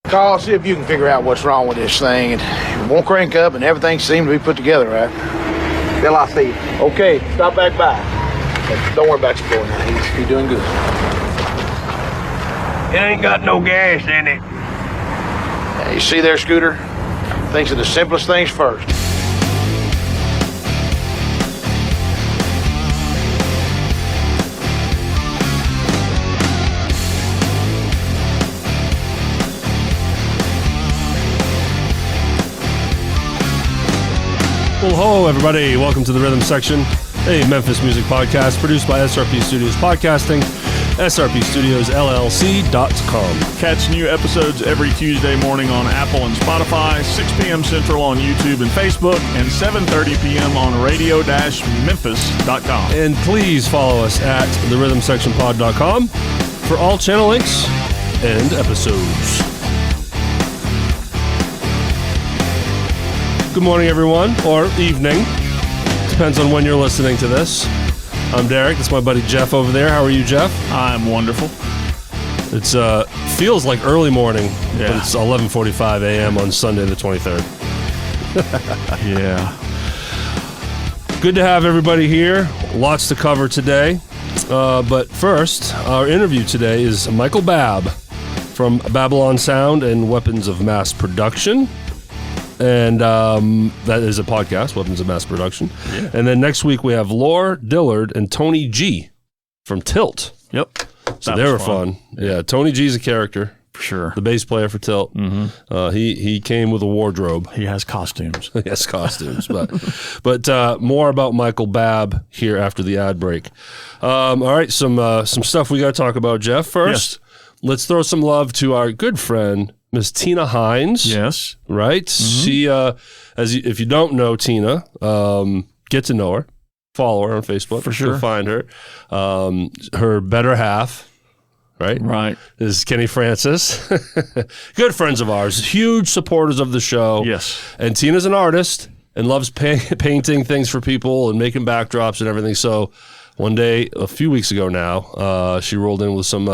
Call, see if you can figure out what's wrong with this thing. It won't crank up and everything seems to be put together, right? Till I see you. Okay, stop back by. Don't worry about your boy now. He's doing good. It ain't got no gas in it. Yeah, you see there, Scooter? Thinks of the simplest things first. Well, hello, everybody. Welcome to the Rhythm Section, a Memphis music podcast produced by SRP Studios Podcasting, srpstudiosllc.com. Catch new episodes every Tuesday morning on Apple and Spotify, 6 p.m. Central on YouTube and Facebook, and 7:30 p.m. on radio-memphis.com. And please follow us at therhythmsectionpod.com for all channel links and episodes. Good morning, everyone, or evening. Depends on when you're listening to this. I'm Derrick. That's my buddy Jeff over there. How are you, Jeff? I'm wonderful. It's feels like early morning, Yeah. but it's 11:45 a.m. on Sunday the 23rd. Yeah. Good to have everybody here. Lots to cover today. But first, our interview today is Michael Babb from Babbylon Sound and Weapons of Mass Production. And that is a podcast, Weapons of Mass Production. Yeah. And then next week we have Lore Dillard and Tony G from Tilt. Yep. So they were fun. Yeah, Tony G's a character. For sure. The bass player for Tilt. Mm-hmm. He came with a wardrobe. He has costumes. He has costumes. But more about Michael Babb here after the ad break. All right, some stuff we got to talk about, Jeff. First, Let's throw some love to our good friend, Miss Tina Hinds. Yes. Right? Mm-hmm. She, if you don't know Tina, get to know her. Follow her on Facebook. For sure. You'll find her. Her better half, right? Right. Is Kenny Francis. Good friends of ours. Huge supporters of the show. Yes. And Tina's an artist and loves painting things for people and making backdrops and everything. So one day, a few weeks ago now, she rolled in with some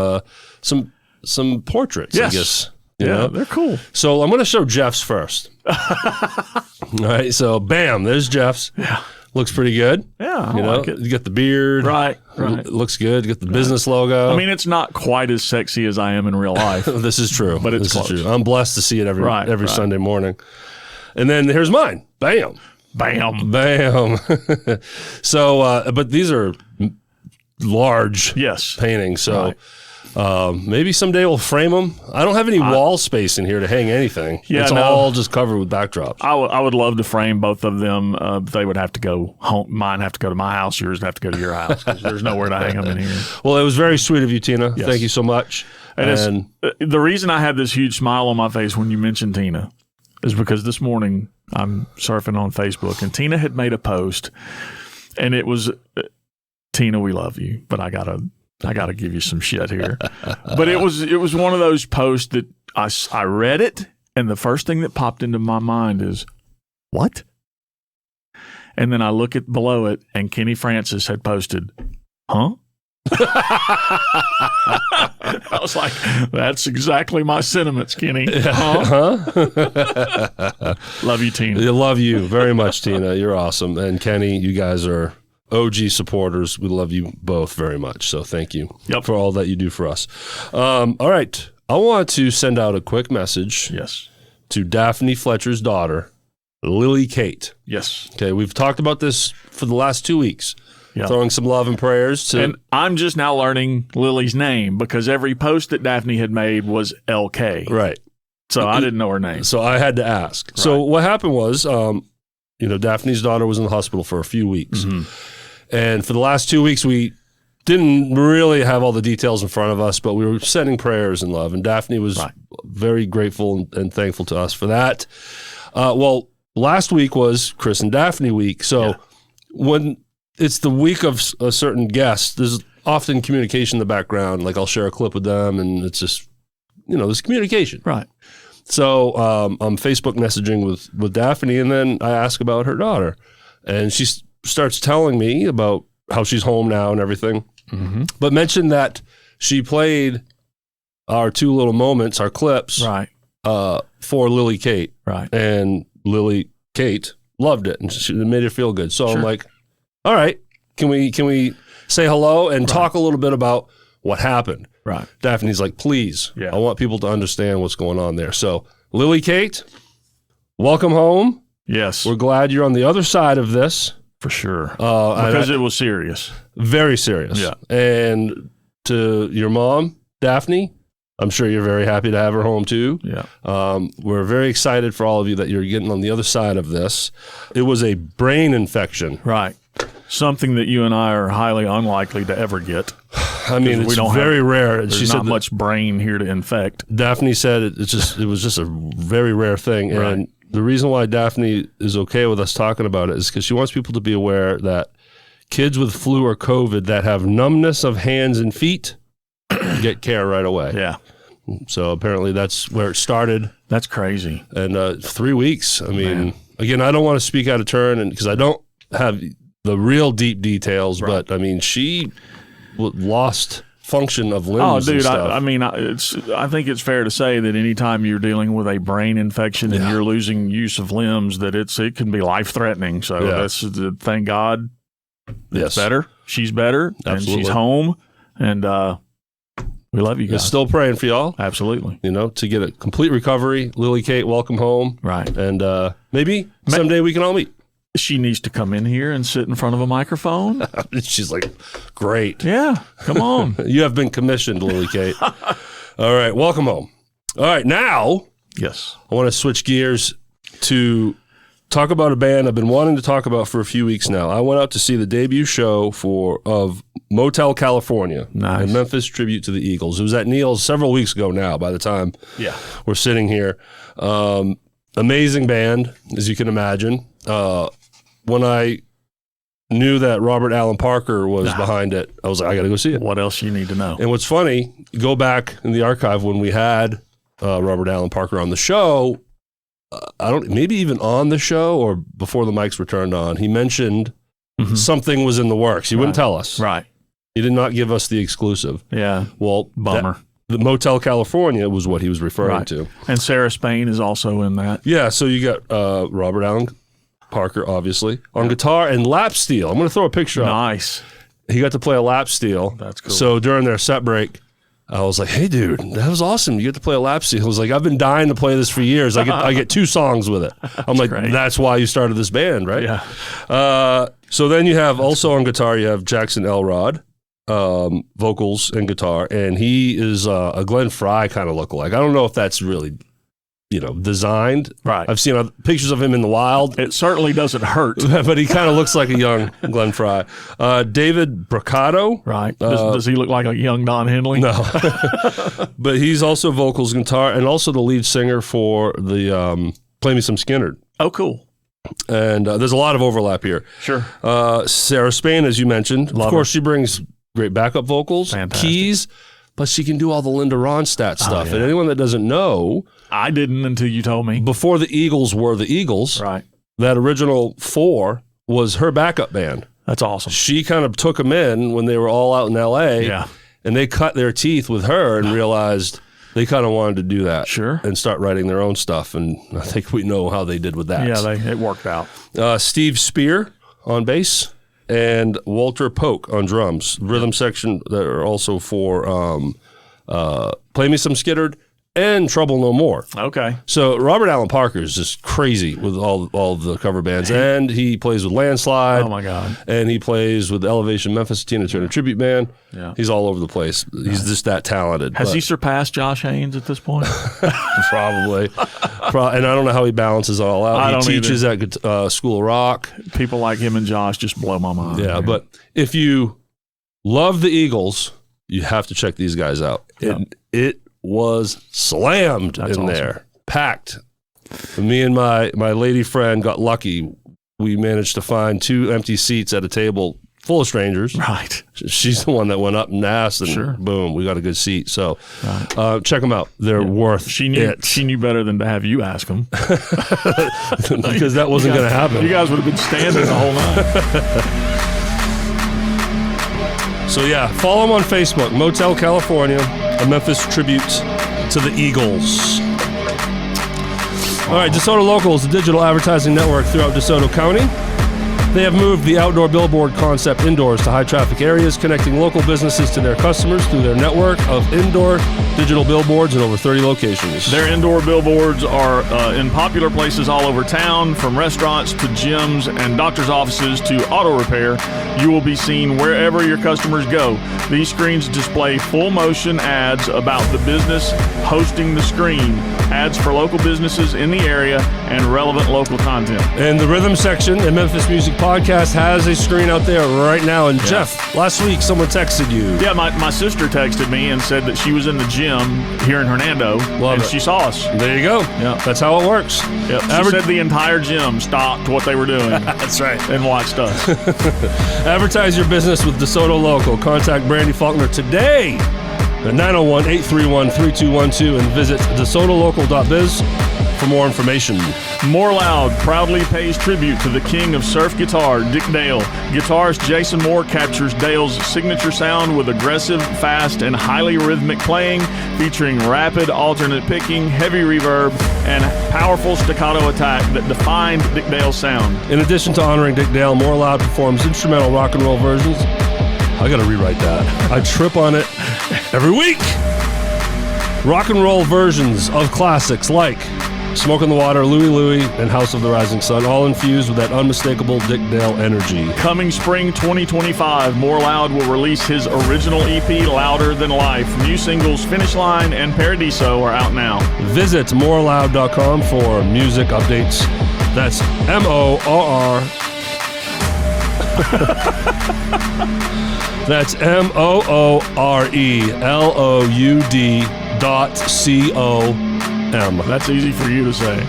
portraits, Yes. I guess. You know? know? They're cool. So I'm going to show Jeff's first. All right, so bam, there's Jeff's. Yeah. Looks pretty good. Yeah, I you know, like it. You got the beard. Right. It looks good. You got the business logo. I mean, it's not quite as sexy as I am in real life. This is true. But it's this close. is true. I'm blessed to see it every Right. Sunday morning. And then here's mine. Bam. Bam. Bam. So, but these are large Yes. paintings. So Right. maybe someday we'll frame them. I don't have any wall space in here to hang anything. Yeah, it's no. all just covered with backdrops. I would love to frame both of them. But they would have to go home. Mine have to go to my house. Yours have to go to your house. 'Cause there's nowhere to hang them in here. Well, it was very sweet of you, Tina. Yes. Thank you so much. And the reason I had this huge smile on my face when you mentioned Tina is because this morning I'm surfing on Facebook and Tina had made a post, and it was, Tina, we love you, but I gotta give you some shit here. But it was one of those posts that I read it, and the first thing that popped into my mind is, what? And then I look at below it, and Kenny Francis had posted, huh? I was like, that's exactly my sentiments, Kenny. Huh? Love you, Tina. I love you very much, Tina. You're awesome. And Kenny, you guys are OG supporters. We love you both very much. So thank you for all that you do for us. All right. I want to send out a quick message to Daphne Fletcher's daughter, Lily Kate. Yes. Okay. We've talked about this for the last 2 weeks. Yeah. Throwing some love and prayers to. And I'm just now learning Lily's name because every post that Daphne had made was LK. Right. So I didn't know her name. So I had to ask. Right. So what happened was, Daphne's daughter was in the hospital for a few weeks. Mm-hmm. And for the last 2 weeks, we didn't really have all the details in front of us, but we were sending prayers and love. And Daphne was very grateful and thankful to us for that. Well, last week was Chris and Daphne week. So when it's the week of a certain guest, there's often communication in the background. Like I'll share a clip with them and it's just, there's communication. Right. So I'm Facebook messaging with Daphne, and then I ask about her daughter. And she starts telling me about how she's home now and everything. Mm-hmm. But mentioned that she played our two little moments, our clips, for Lily Kate. Right. And Lily Kate loved it, and it made her feel good. So Sure. I'm like, all right, can we say hello and talk a little bit about what happened? Right. Daphne's like, please, I want people to understand what's going on there. So Lily Kate, welcome home. Yes. We're glad you're on the other side of this. For sure. Because it was serious. Very serious. Yeah. And to your mom, Daphne, I'm sure you're very happy to have her home too. Yeah. We're very excited for all of you that you're getting on the other side of this. It was a brain infection. Right. Something that you and I are highly unlikely to ever get. I mean, it's very rare. There's not much brain here to infect. Daphne said it was just a very rare thing. Right. And the reason why Daphne is okay with us talking about it is because she wants people to be aware that kids with flu or COVID that have numbness of hands and feet get care right away. Yeah. So apparently that's where it started. That's crazy. And 3 weeks. I mean, again, I don't want to speak out of turn, and because I don't have the real deep details, but I mean, she lost function of limbs. Oh, dude, and stuff. I mean, I think it's fair to say that anytime you're dealing with a brain infection and you're losing use of limbs, that it can be life threatening. So that's thank God. It's better. She's better, and she's home, and we love you guys. Still praying for y'all. Absolutely. You know, to get a complete recovery. Lily Kate, welcome home. Right. And maybe someday we can all meet. She needs to come in here and sit in front of a microphone. She's like, great. Yeah, come on. You have been commissioned, Lily Kate. All right, welcome home. All right, now yes, I want to switch gears to talk about a band I've been wanting to talk about for a few weeks now. I went out to see the debut show of Motel California, a Memphis tribute to the Eagles. It was at Neil's several weeks ago now by the time we're sitting here. Amazing band, as you can imagine. When I knew that Robert Allen Parker was behind it, I was like, I got to go see it. What else you need to know? And what's funny, go back in the archive when we had Robert Allen Parker on the show, maybe even on the show or before the mics were turned on, he mentioned something was in the works. He wouldn't tell us. Right. He did not give us the exclusive. Yeah. Well, bummer. The Motel California was what he was referring to. And Sarah Spain is also in that. Yeah, so you got Robert Allen Parker, obviously, on guitar and lap steel. I'm going to throw a picture up. Nice. He got to play a lap steel. That's cool. So during their set break, I was like, hey, dude, that was awesome. You get to play a lap steel. I was like, I've been dying to play this for years. I get 2 songs with it. I'm like, great. That's why you started this band, right? Yeah. So then you have also on guitar, you have Jackson Elrod, vocals and guitar, and he is a Glenn Frey kind of lookalike. I don't know if that's really, designed. Right. I've seen pictures of him in the wild. It certainly doesn't hurt. But he kind of looks like a young Glenn Frey. David Braccato. Right. Does he look like a young Don Henley? No. But he's also vocals, guitar, and also the lead singer for the Play Me Some Skynyrd. Oh, cool. And there's a lot of overlap here. Sure. Sarah Spain, as you mentioned. Love of course, she brings great backup vocals, Fantastic. keys, but she can do all the Linda Ronstadt stuff. And anyone that doesn't know, I didn't until you told me. before the Eagles were the Eagles, Right. that original 4 was her backup band. That's awesome. She kind of took them in when they were all out in L.A., and they cut their teeth with her and realized they kind of wanted to do that. Sure. And start writing their own stuff, and I think we know how they did with that. Yeah, it worked out. Steve Spear on bass, and Walter Polk on drums. Rhythm section that are also for Play Me Some Skynyrd and Trouble No More. Okay. So Robert Allen Parker is just crazy with all the cover bands, and he plays with Landslide. Oh my God. And he plays with Elevation Memphis, Tina Turner Tribute Band. Yeah. He's all over the place. He's just that talented. Has he surpassed Josh Haynes at this point? Probably. And I don't know how he balances it all out. He teaches at School of Rock. People like him and Josh just blow my mind. Yeah, but if you love the Eagles, you have to check these guys out. Yeah. It was slammed in there, packed. Me and my lady friend got lucky. We managed to find 2 empty seats at a table full of strangers. Right. She's the one that went up and asked, and boom, we got a good seat. So check them out. They're worth it. She knew better than to have you ask them. Because that wasn't going to happen. You guys would have been standing the whole night. So yeah, follow them on Facebook, Motel California, a Memphis tribute to the Eagles. All right, DeSoto Local is a digital advertising network throughout DeSoto County. They have moved the outdoor billboard concept indoors to high-traffic areas, connecting local businesses to their customers through their network of indoor digital billboards in over 30 locations. Their indoor billboards are in popular places all over town, from restaurants to gyms and doctor's offices to auto repair. You will be seen wherever your customers go. These screens display full-motion ads about the business hosting the screen, ads for local businesses in the area, and relevant local content. And the Rhythm section in Memphis Music Podcast has a screen out there right now. And Jeff, last week someone texted you. Yeah, my sister texted me and said that she was in the gym here in Hernando. Love it. She saw us. There you go. Yeah. That's how it works. Yep. She said the entire gym stopped what they were doing. That's right. And watched us. Advertise your business with DeSoto Local. Contact Brandy Faulkner today at 901-831-3212 and visit DeSotoLocal.biz for more information. More Loud proudly pays tribute to the king of surf guitar, Dick Dale. Guitarist Jason Moore captures Dale's signature sound with aggressive, fast, and highly rhythmic playing, featuring rapid alternate picking, heavy reverb, and powerful staccato attack that defined Dick Dale's sound. In addition to honoring Dick Dale, More Loud performs instrumental rock and roll versions. I gotta rewrite that. I trip on it every week. Rock and roll versions of classics like Smoke in the Water, Louie Louie, and House of the Rising Sun, all infused with that unmistakable Dick Dale energy. Coming spring 2025, More Loud will release his original EP, Louder Than Life. New singles Finish Line and Paradiso are out now. Visit moreloud.com for music updates. That's M-O-R-R. That's MOORELOUD.com. That's easy for you to say.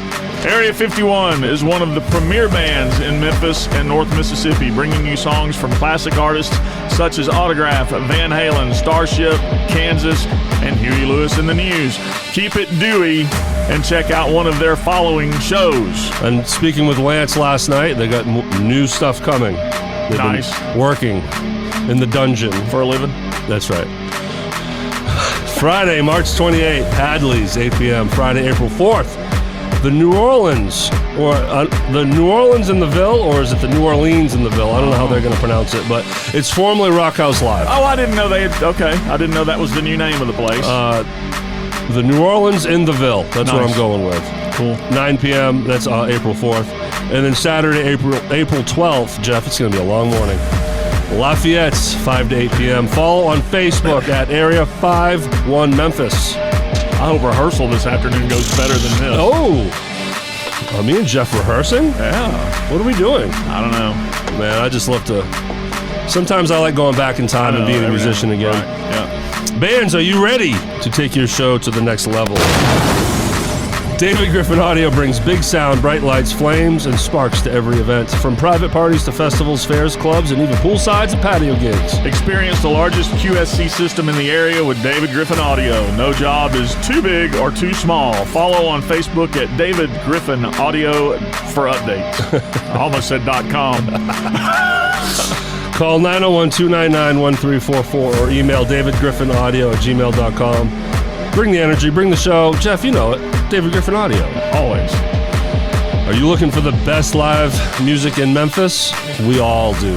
Area 51 is one of the premier bands in Memphis and North Mississippi, bringing you songs from classic artists such as Autograph, Van Halen, Starship, Kansas, and Huey Lewis and the News. Keep it dewy and check out one of their following shows. And speaking with Lance last night, they got new stuff coming. They've Nice. been working in the dungeon. For a living? That's right. Friday, March 28th, Hadley's, 8 p.m. Friday, April 4th, the New Orleans, or the New Orleans in the Ville, or is it the New Orleans in the Ville? I don't know how they're going to pronounce it, but it's formerly Rock House Live. Oh, I didn't know they had. Okay. I didn't know that was the new name of the place. The New Orleans in the Ville. That's what Nice. I'm going with. Cool. 9 p.m. That's April 4th. And then Saturday, April 12th, Jeff, it's going to be a long morning. Lafayette's 5 to 8 p.m. Follow on Facebook at Area 51 Memphis. I hope rehearsal this afternoon goes better than this. Oh, are me and Jeff rehearsing? Yeah. What are we doing? I don't know. Man, I just love to. Sometimes I like going back in time and being a musician again. Right. Yeah. Bands, are you ready to take your show to the next level? David Griffin Audio brings big sound, bright lights, flames, and sparks to every event. From private parties to festivals, fairs, clubs, and even poolsides and patio gigs. Experience the largest QSC system in the area with David Griffin Audio. No job is too big or too small. Follow on Facebook at David Griffin Audio for updates. I almost said .com. Call 901-299-1344 or email davidgriffinaudio@gmail.com. Bring the energy, bring the show. Jeff, you know it. David Griffin Audio. Always. Are you looking for the best live music in Memphis? We all do.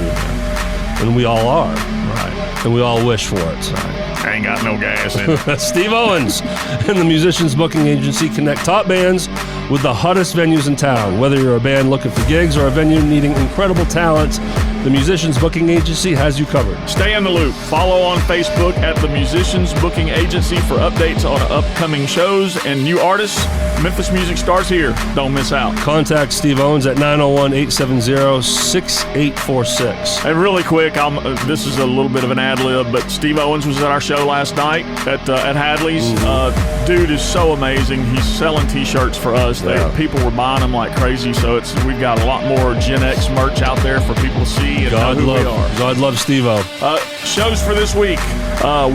And we all are. Right. And we all wish for it. I ain't got no gas in it. Steve Owens and the Musicians Booking Agency connect top bands with the hottest venues in town. Whether you're a band looking for gigs or a venue needing incredible talent, the Musicians Booking Agency has you covered. Stay in the loop. Follow on Facebook at the Musicians Booking Agency for updates on upcoming shows and new artists. Memphis music starts here. Don't miss out. Contact Steve Owens at 901-870-6846. Hey, really quick, this is a little bit of an ad lib, but Steve Owens was at our show last night at Hadley's. Dude is so amazing. He's selling T-shirts for us. People were buying them like crazy, so we've got a lot more Gen X merch out there for people to see and know who we are. God love Steve-O. Shows for this week.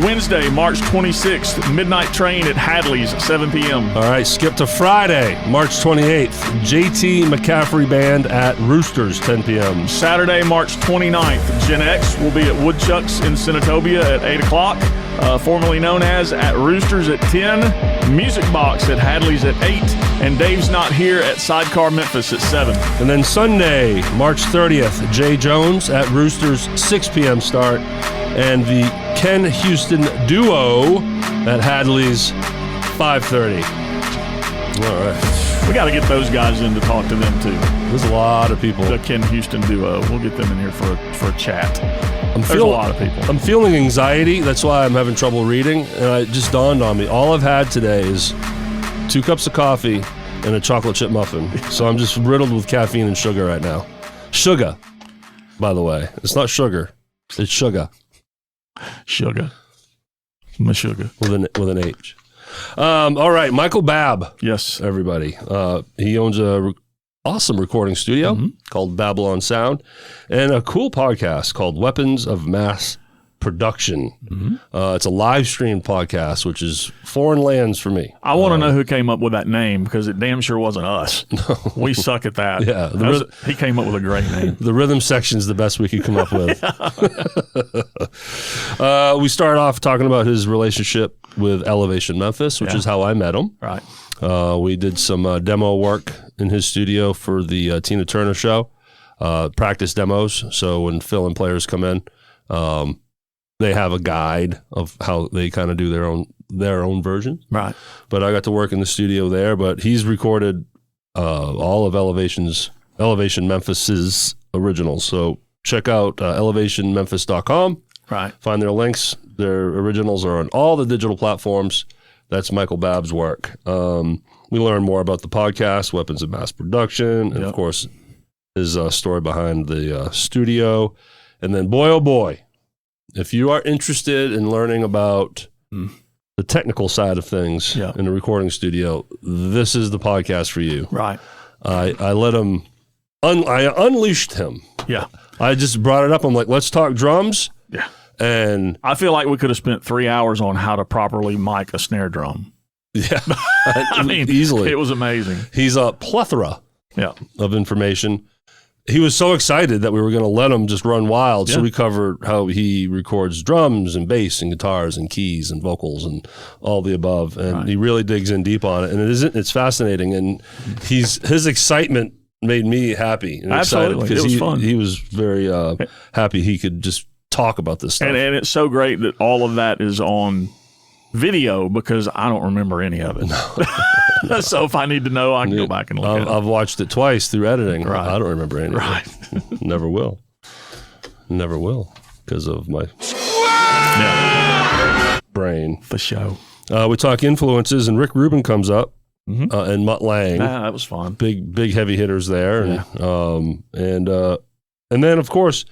Wednesday, March 26th, Midnight Train at Hadley's, 7 p.m. All right, skip to Friday, March 28th, JT McCaffrey Band at Roosters, 10 p.m. Saturday, March 29th, Gen X will be at Woodchuck's in Senatobia at 8 o'clock, formerly known as at Roosters at 10, Music Box at Hadley's at 8, And Dave's not here at Sidecar Memphis at 7. And then Sunday, March 30th, Jay Jones at Roosters, 6 p.m. start. And the Ken Houston Duo at Hadley's, 5:30. All right. We got to get those guys in to talk to them, too. There's a lot of people. The Ken Houston Duo. We'll get them in here for a chat. There's a lot of people. I'm feeling anxiety. That's why I'm having trouble reading. And it just dawned on me. All I've had today is 2 cups of coffee and a chocolate chip muffin. So I'm just riddled with caffeine and sugar right now. Sugar, by the way. It's not sugar. It's sugar. Sugar. My sugar. With an H. All right. Michael Babb. Yes. Everybody. He owns a awesome recording studio called Babbylon Sound and a cool podcast called Weapons of Mass Production. It's a live stream podcast, which is foreign lands for me. I want to know who came up with that name because it damn sure wasn't us. We suck at that. Yeah, he came up with a great name. The rhythm section is the best we could come up with. We started off talking about his relationship with Elevation Memphis, which is how I met him. Right. We did some demo work in his studio for the Tina Turner show, practice demos. So when fill and players come in, they have a guide of how they kind of do their own version. Right. But I got to work in the studio there. But he's recorded all of Elevation Memphis's originals. So check out elevationmemphis.com. Right. Find their links. Their originals are on all the digital platforms. That's Michael Babb's work. We learn more about the podcast, Weapons of Mass Production, and of course, his story behind the studio. And then, boy, oh boy, if you are interested in learning about the technical side of things in a recording studio, this is the podcast for you. Right. I let him, I unleashed him. Yeah. I just brought it up. I'm like, let's talk drums. Yeah. And I feel like we could have spent 3 hours on how to properly mic a snare drum. Yeah. I mean, easily. It was amazing. He's a plethora of information. He was so excited that we were going to let him just run wild. So we covered how he records drums and bass and guitars and keys and vocals and all the above. And he really digs in deep on it. And it's fascinating. And his excitement made me happy and excited because it was fun. He was very happy he could just talk about this stuff. And it's so great that all of that is on video because I don't remember any of it. So if I need to know, I can go back and look at it. I've watched it twice through editing. Right. I don't remember any of it. Never will. Never will because of my brain. For show. We talk influences, and Rick Rubin comes up, and Mutt Lang. That was fun. Big heavy hitters there. And then, of course,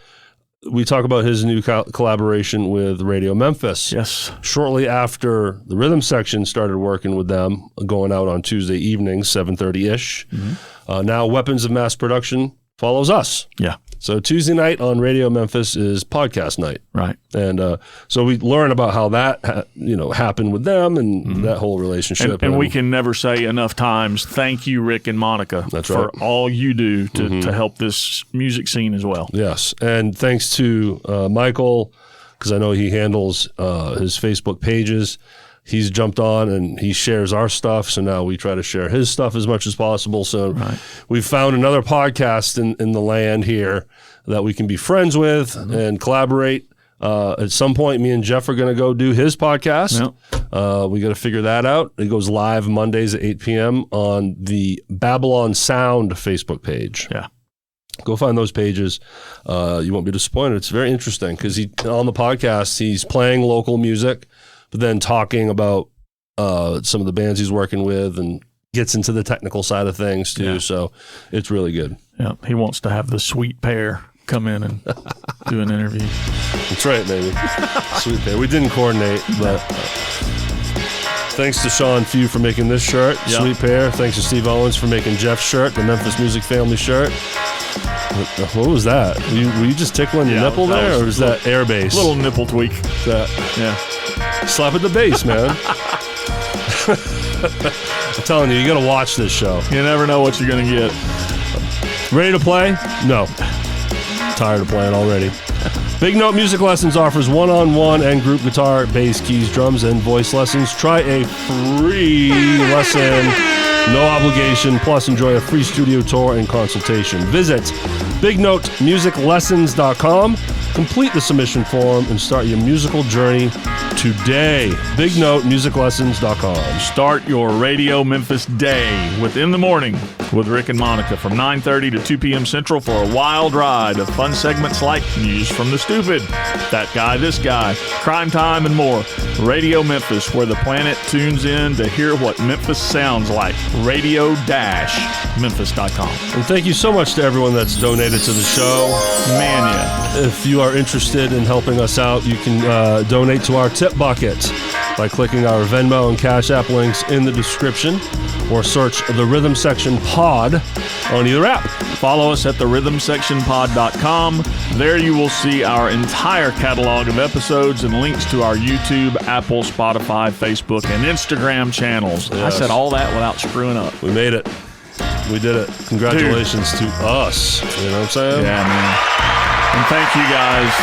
we talk about his new collaboration with Radio Memphis. Yes. Shortly after the rhythm section started working with them, going out on Tuesday evenings, 7:30-ish. Now Weapons of Mass Production follows us. Yeah. So Tuesday night on Radio Memphis is podcast night. Right. And so we learn about how that happened with them and that whole relationship. And we can never say enough times, thank you, Rick and Monica, for all you do to help this music scene as well. Yes. And thanks to Michael, because I know he handles his Facebook pages. He's jumped on and he shares our stuff. So now we try to share his stuff as much as possible. So we've found another podcast in the land here that we can be friends with and collaborate. At some point, me and Jeff are going to go do his podcast. We got to figure that out. It goes live Mondays at 8 p.m. on the Babbylon Sound Facebook page. Yeah. Go find those pages. You won't be disappointed. It's very interesting because on the podcast, he's playing local music, but then talking about some of the bands he's working with and gets into the technical side of things too. So it's really good. Yeah. He wants to have the sweet pair come in and do an interview. That's right, baby. Sweet pair. We didn't coordinate, but thanks to Sean Few for making this shirt, Sweet Pair. Thanks to Steve Owens for making Jeff's shirt, the Memphis Music Family shirt. What was that? Were you just tickling your nipple there, or is that air bass? Little nipple tweak. Slap at the bass, man. I'm telling you, you got to watch this show. You never know what you're going to get. Ready to play? No. Tired of playing already. Big Note Music Lessons offers one-on-one and group guitar, bass, keys, drums, and voice lessons. Try a free lesson No obligation, plus enjoy a free studio tour and consultation. Visit BigNoteMusicLessons.com. Complete the submission form and start your musical journey today. BigNoteMusicLessons.com. Start your Radio Memphis day with In the Morning with Rick and Monica from 9:30 to 2 p.m. Central for a wild ride of fun segments like News from the Stupid, That Guy, This Guy, Crime Time, and more. Radio Memphis, where the planet tunes in to hear what Memphis sounds like. Radio-Memphis.com. And thank you so much to everyone that's donated to the show. Man, yeah. If you are interested in helping us out, you can donate to our tip bucket by clicking our Venmo and CashApp links in the description, or search the Rhythm Section Pod on either app. Follow us at therhythmsectionpod.com. There you will see our entire catalog of episodes and links to our YouTube, Apple, Spotify, Facebook, and Instagram channels. Yes. I said all that without screwing up. We made it. We did it. Congratulations to us. You know what I'm saying? Yeah, man. And thank you guys.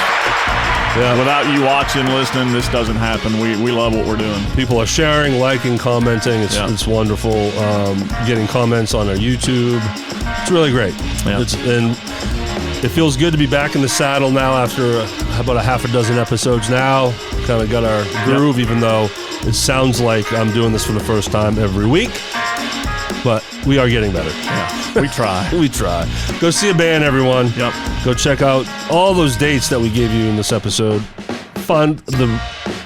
Yeah. Without you watching, listening, this doesn't happen. We love what we're doing. People are sharing, liking, commenting. It's wonderful. Getting comments on our YouTube. It's really great. Yeah. And it feels good to be back in the saddle now after about a half a dozen episodes now. Kind of got our groove, even though it sounds like I'm doing this for the first time every week. But we are getting better. Yeah, we try. We try. Go see a band, everyone. Yep. Go check out all those dates that we gave you in this episode. Find the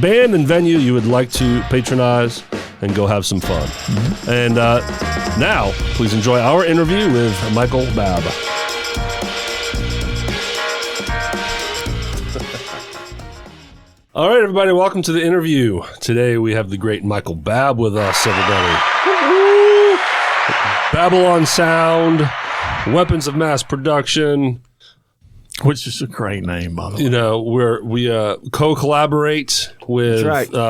band and venue you would like to patronize and go have some fun. Mm-hmm. And now, please enjoy our interview with Michael Babb. All right, everybody, welcome to the interview. Today we have the great Michael Babb with us, everybody. Babbylon Sound, Weapons of Mass Production. Which is a great name, by the way. You know, we co-collaborate with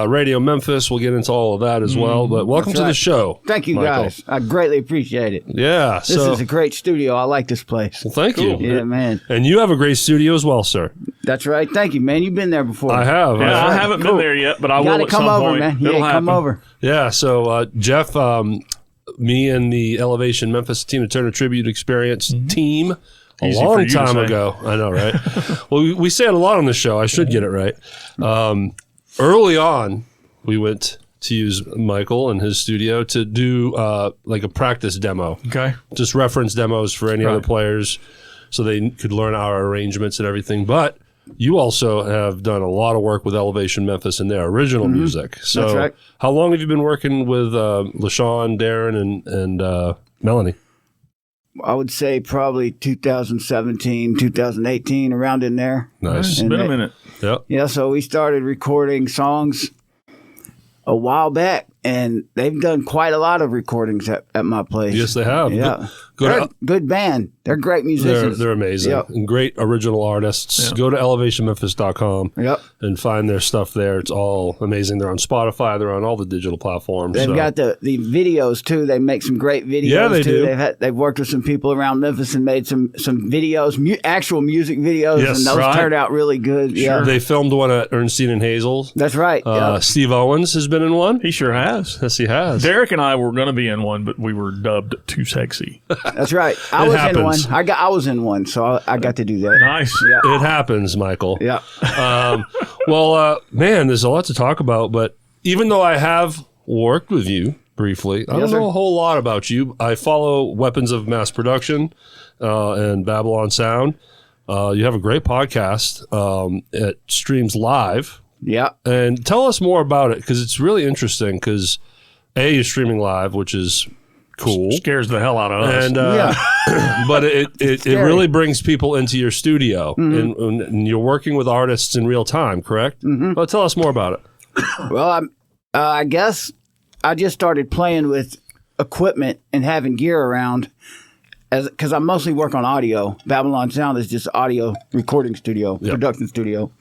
Radio Memphis. We'll get into all of that as well. But welcome to the show. Thank you, Michael. guys. I greatly appreciate it. Yeah. This is a great studio. I like this place. Well, thank you. Yeah, man. And you have a great studio as well, sir. That's right. Thank you, man. You've been there before. I have. Yeah, I haven't been there yet, but I will Gotta at come some over, point. man. It'll Yeah, happen. come over. Yeah. So, Jeff, me and the Elevation Memphis Tina Turner Tribute Experience team a Easy for long you to time say. ago. I know, right? Well, we say it a lot on the show. I should get it right. Early on, we went to use Michael and his studio to do like a practice demo. Okay. Just reference demos for any other players so they could learn our arrangements and everything. But you also have done a lot of work with Elevation Memphis and their original music. So That's right. how long have you been working with LaShawn, Darren, and Melanie? I would say probably 2017, 2018, around in there. Nice. It's And been a they- minute. Yep. Yeah, so we started recording songs a while back, and they've done quite a lot of recordings at my place. Yes, they have. Yeah. Go They're to, a good band. They're great musicians. they're amazing. Yep. And great original artists. Yep. Go to elevationmemphis.com Yep. and find their stuff there. It's all amazing. They're on Spotify. They're on all the digital platforms. They've so. got the videos too. They make some great videos. Yeah, they too. do. They've worked with some people around Memphis and made some videos, actual music videos, Yes, and those right. turned out really good. Yeah, They filmed one at Ernstine and Hazel's. that's right. Yeah. Steve Owens has been in one. He sure has. Yes, he has. Derrick and I were going to be in one, but we were dubbed too sexy. That's right. I It was happens. in one. I was in one, so I got to do that. Nice. Yeah. It happens, Michael. Yeah. Man, there's a lot to talk about, but even though I have worked with you briefly, I don't Yes, sir. know a whole lot about you. I follow Weapons of Mass Production and Babbylon Sound. You have a great podcast. It streams live. Yeah. And tell us more about it, because it's really interesting, because A, you're streaming live, which is cool. Scares the hell out of us. And Yeah. but it scary. really brings people into your studio, and you're working with artists in real time, correct? Well, tell us more about it. Well, I guess I just started playing with equipment and having gear around, because I mostly work on audio. Babbylon Sound is just audio recording studio, production studio.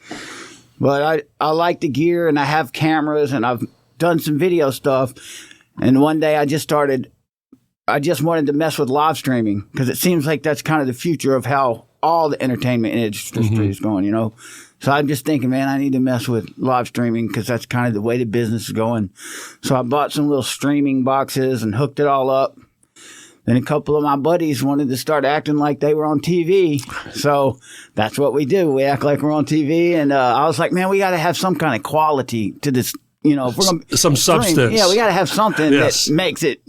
But I like the gear, and I have cameras, and I've done some video stuff. And one day I just wanted to mess with live streaming, because it seems like that's kind of the future of how all the entertainment industry is going, you know. So I'm just thinking, man, I need to mess with live streaming because that's kind of the way the business is going. So I bought some little streaming boxes and hooked it all up. Then a couple of my buddies wanted to start acting like they were on TV. So that's what we do. We act like we're on TV. And I was like, man, we got to have some kind of quality to this. You know, if we're gonna some stream, substance. yeah, we got to have something Yes. that makes it,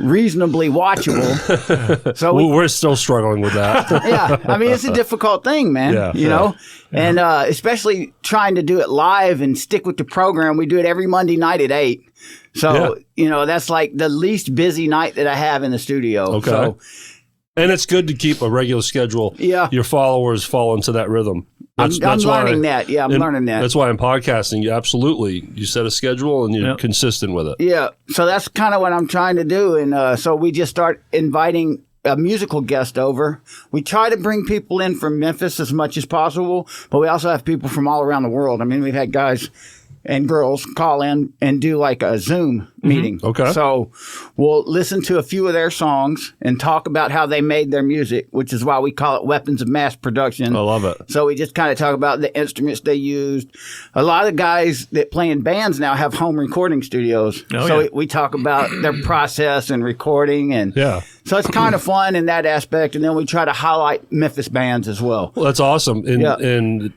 reasonably watchable. So We're still struggling with that. yeah, I mean, it's a difficult thing, man. Yeah, you know, and especially trying to do it live and stick with the program. We do it every Monday night at 8. So that's like the least busy night that I have in the studio. Okay. So, and it's good to keep a regular schedule. Yeah. Your followers fall into that rhythm. I'm learning that. Yeah, I'm learning that. That's why in podcasting, you set a schedule and you're consistent with it. Yeah. So that's kind of what I'm trying to do. And so we just start inviting a musical guest over. We try to bring people in from Memphis as much as possible, but we also have people from all around the world. I mean, we've had guys and girls call in and do like a Zoom meeting. Okay. So we'll listen to a few of their songs and talk about how they made their music, which is why we call it weapons of mass production. I love it. So we just kind of talk about the instruments they used. A lot of guys that play in bands now have home recording studios. We talk about their process and recording. And so it's kind of fun in that aspect. And then we try to highlight Memphis bands as well. Well, that's awesome. And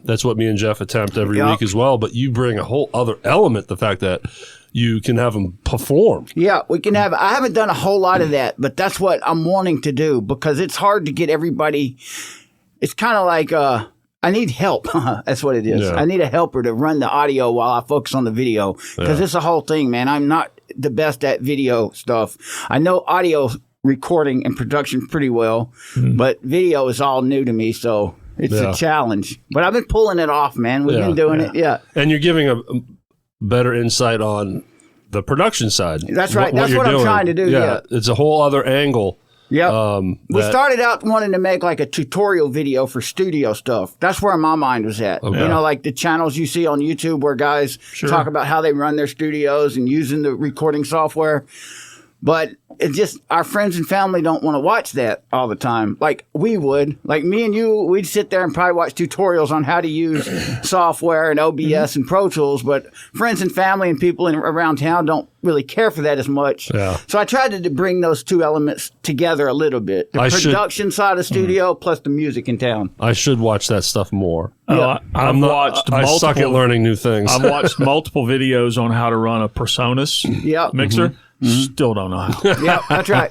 that's what me and Jeff attempt every week as well. But you bring a whole other element, the fact that you can have them perform. Yeah, we can have. I haven't done a whole lot of that, but that's what I'm wanting to do because it's hard to get everybody. It's kind of like I need help. That's what it is. Yeah. I need a helper to run the audio while I focus on the video because it's a whole thing, man. I'm not the best at video stuff. I know audio recording and production pretty well, but video is all new to me, so it's a challenge. But I've been pulling it off, man. We've been doing it. Yeah, and you're giving a better insight on the production side. That's right. That's what I'm trying to do. Yeah. It's a whole other angle. Yeah. We started out wanting to make like a tutorial video for studio stuff. That's where my mind was at. Okay. You know, like the channels you see on YouTube where guys talk about how they run their studios and using the recording software. But it's just our friends and family don't want to watch that all the time. Like we would. Like me and you, we'd sit there and probably watch tutorials on how to use software and OBS and Pro Tools. But friends and family and people around town don't really care for that as much. Yeah. So I tried to bring those two elements together a little bit. The production side of the studio plus the music in town. I should watch that stuff more. Yeah. I suck at learning new things. I've watched multiple videos on how to run a PreSonus mixer. Still don't know how. Yep, that's right.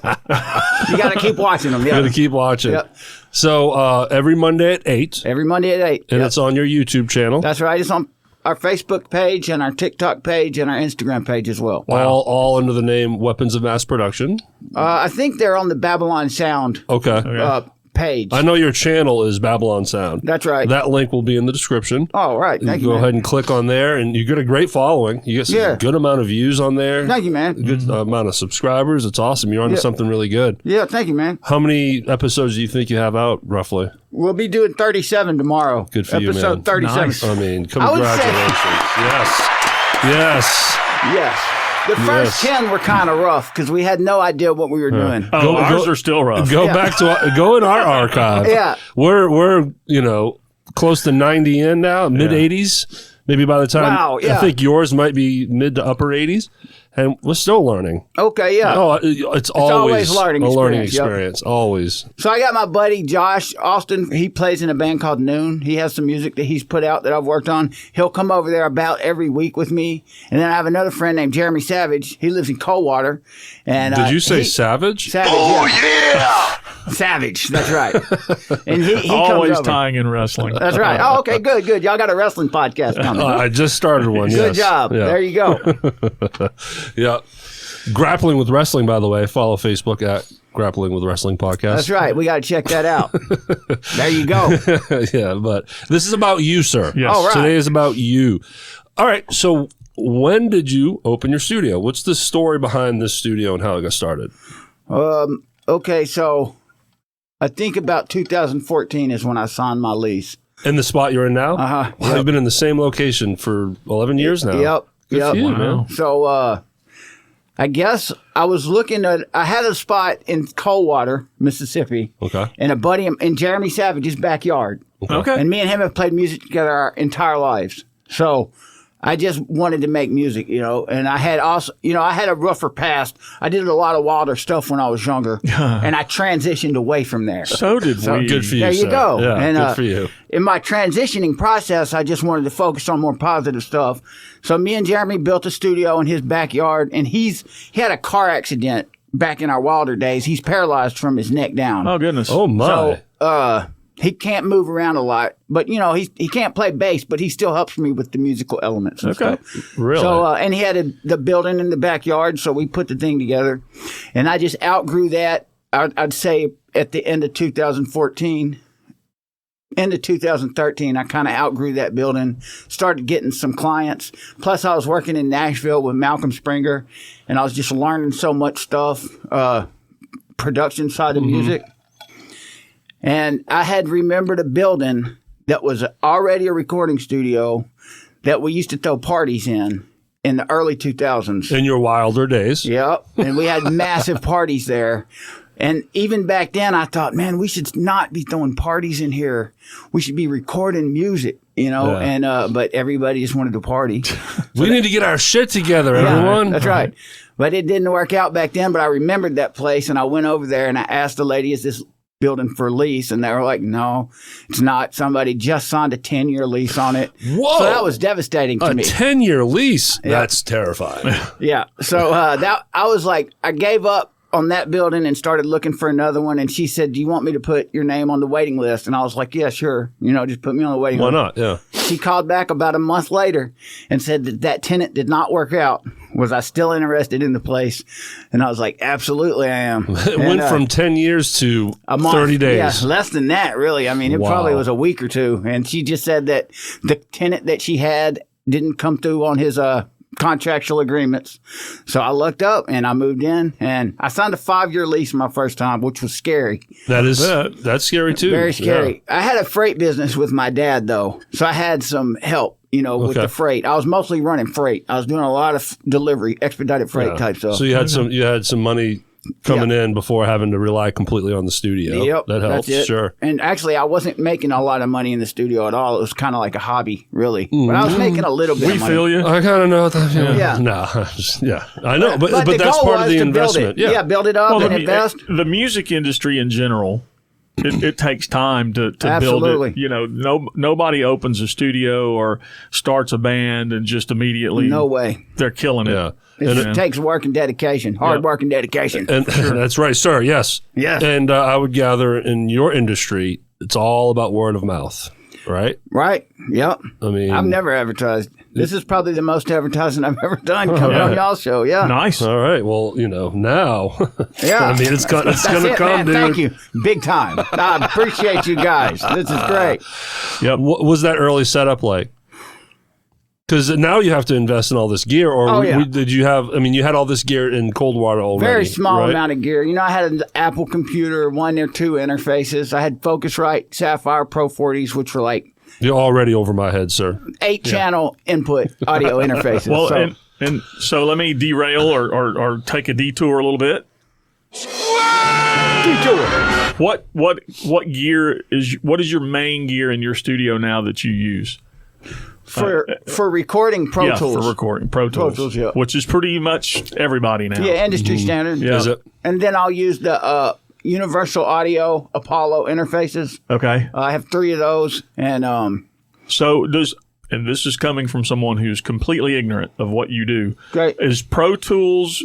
You got to keep watching them. You got to keep watching. Yep. So every Monday at 8. Every Monday at 8. And it's on your YouTube channel. That's right. It's on our Facebook page and our TikTok page and our Instagram page as well. Wow. All under the name Weapons of Mass Production. I think they're on the Babbylon Sound. Okay. Page. I know your channel is Babbylon Sound. That's right. That link will be in the description. Oh, right. Thank you, man. Go ahead and click on there, and you get a great following. You get a good amount of views on there. Thank you, man. A good amount of subscribers. It's awesome. You're onto something really good. Yeah, thank you, man. How many episodes do you think you have out, roughly? We'll be doing 37 tomorrow. Good for you, man. Episode 37. Nice. I mean, congratulations. Yes. The first 10 were kind of rough because we had no idea what we were doing. Ours are still rough. Go back to go in our archive. Yeah, we're close to 90 in now, mid 80s. Maybe by the time I think yours might be mid to upper 80s, and we're still learning. Okay, yeah. Oh, it's always a learning experience. Yep. Always. So I got my buddy Josh Austin. He plays in a band called Noon. He has some music that he's put out that I've worked on. He'll come over there about every week with me. And then I have another friend named Jeremy Savage. He lives in Coldwater. And did you say Savage? Savage. Oh yeah. Savage. That's right. And he always comes over. Tying in wrestling. That's right. Oh, okay, good. Y'all got a wrestling podcast coming. I just started one. Good job. Yeah. There you go. Yeah. Grappling with Wrestling, by the way. Follow Facebook at Grappling with Wrestling Podcast. That's right. We got to check that out. There you go. Yeah, but this is about you, sir. Yes. All right. Today is about you. All right. So when did you open your studio? What's the story behind this studio and how it got started? Okay, so I think about 2014 is when I signed my lease. In the spot you're in now? Uh-huh. Wow, you've been in the same location for 11 years now. Yep. Good for you, man. So I guess I was looking at, I had a spot in Coldwater, Mississippi. Okay. And a buddy in Jeremy Savage's backyard. Okay. And me and him have played music together our entire lives. So I just wanted to make music, and I had also, I had a rougher past. I did a lot of wilder stuff when I was younger, and I transitioned away from there. So did we. Good for you, There you sir. go. Yeah, And, good for you. In my transitioning process, I just wanted to focus on more positive stuff. So me and Jeremy built a studio in his backyard, and he had a car accident back in our wilder days. He's paralyzed from his neck down. Oh, goodness. Oh, my. So, he can't move around a lot, but he can't play bass, but he still helps me with the musical elements and stuff. Really? So, and he had the building in the backyard, so we put the thing together, and I just outgrew that. I'd say at the end of 2014, end of 2013, I kind of outgrew that building, started getting some clients. Plus, I was working in Nashville with Malcolm Springer, and I was just learning so much stuff, production side of music. And I had remembered a building that was already a recording studio that we used to throw parties in the early 2000s. In your wilder days. Yep. And we had massive parties there. And even back then, I thought, man, we should not be throwing parties in here. We should be recording music, Yeah. And but everybody just wanted to party. We need to get our shit together, Yeah, everyone. that's right. But it didn't work out back then. But I remembered that place, and I went over there and I asked the lady, is this building for lease? And they were like, no, it's not. Somebody just signed a 10-year lease on it. Whoa. So that was devastating to A me. 10-year lease? That's terrifying. Yeah. So that I was like, I gave up on that building and started looking for another one. And she said, do you want me to put your name on the waiting list? And I was like, yeah, sure. just put me on the waiting Why list. not? Yeah. She called back about a month later and said that tenant did not work out. Was I still interested in the place? And I was like, absolutely, I am. It went from 10 years to a month. 30 days. Yeah, less than that, really. I mean, it Wow. probably was a week or two. And she just said that the tenant that she had didn't come through on his contractual agreements. So I looked up and I moved in, and I signed a 5-year lease my first time, which was scary. That's scary too. Very scary. I had a freight business with my dad, though. So I had some help. With the freight. I was mostly running freight. I was doing a lot of delivery, expedited freight type stuff. So you had some money coming in before having to rely completely on the studio. Yep, that helps. that's it. Sure. And actually, I wasn't making a lot of money in the studio at all. It was kind of like a hobby, really. But I was making a little bit of money. feel you. I kind of know what that feels. Yeah. No. Yeah. I know, but the that's goal part of was the to investment. Build it. Yeah, build it up and invest. The music industry in general, it takes time to Absolutely. build it. Nobody opens a studio or starts a band and just immediately No way. they're killing it. Yeah. It takes work and dedication, hard work and dedication. And that's right, sir. Yes. Yes. And I would gather in your industry, it's all about word of mouth, right? Right. Yep. I mean, I've never advertised. This is probably the most advertising I've ever done coming on y'all's show. Yeah. Nice. all right. Well, now. Yeah. I mean, it's going That's to it, come, man. dude. Thank you. Big time. I appreciate you guys. This is great. Yep. What was that early setup like? Because now you have to invest in all this gear, or did you have? I mean, you had all this gear in Coldwater already. Very small right? amount of gear. I had an Apple computer, 1 or 2 interfaces. I had Focusrite Sapphire Pro 40s, which were like You're already over my head, sir. 8-channel input audio interfaces. Well, So- and so let me derail or take a detour a little bit. What gear what is your main gear in your studio now that you use? for recording Pro Tools. for recording Pro Tools, yeah. which is pretty much everybody now. Yeah, industry standard. Yeah. Is it? And then I'll use the Universal Audio Apollo interfaces. Okay. I have 3 of those, and And this is coming from someone who's completely ignorant of what you do. Great. Is Pro Tools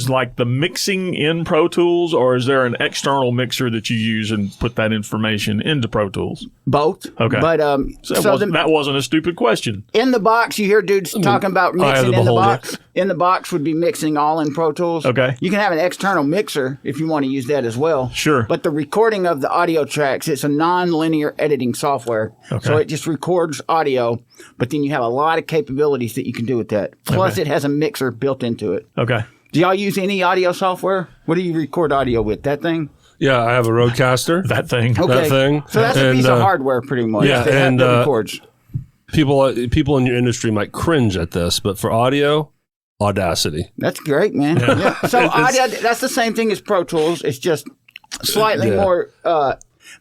like the mixing in Pro Tools, or is there an external mixer that you use and put that information into Pro Tools? both. Okay. But That wasn't a stupid question. in the box, you hear dudes talking about eye of mixing the in the beholder. box. In the box would be mixing all in Pro Tools. Okay. You can have an external mixer if you want to use that as well. Sure. But the recording of the audio tracks, it's a non-linear editing software. Okay. So it just records audio, but then you have a lot of capabilities that you can do with that. Plus, it has a mixer built into it. Okay. Do y'all use any audio software? What do you record audio with? That thing? Yeah, I have a Roadcaster. That thing. Okay. That thing. So that's a piece of hardware, pretty much. yeah, that and, records. People in your industry might cringe at this, but for audio, Audacity. That's great, man. Yeah. So that's the same thing as Pro Tools. It's just slightly more.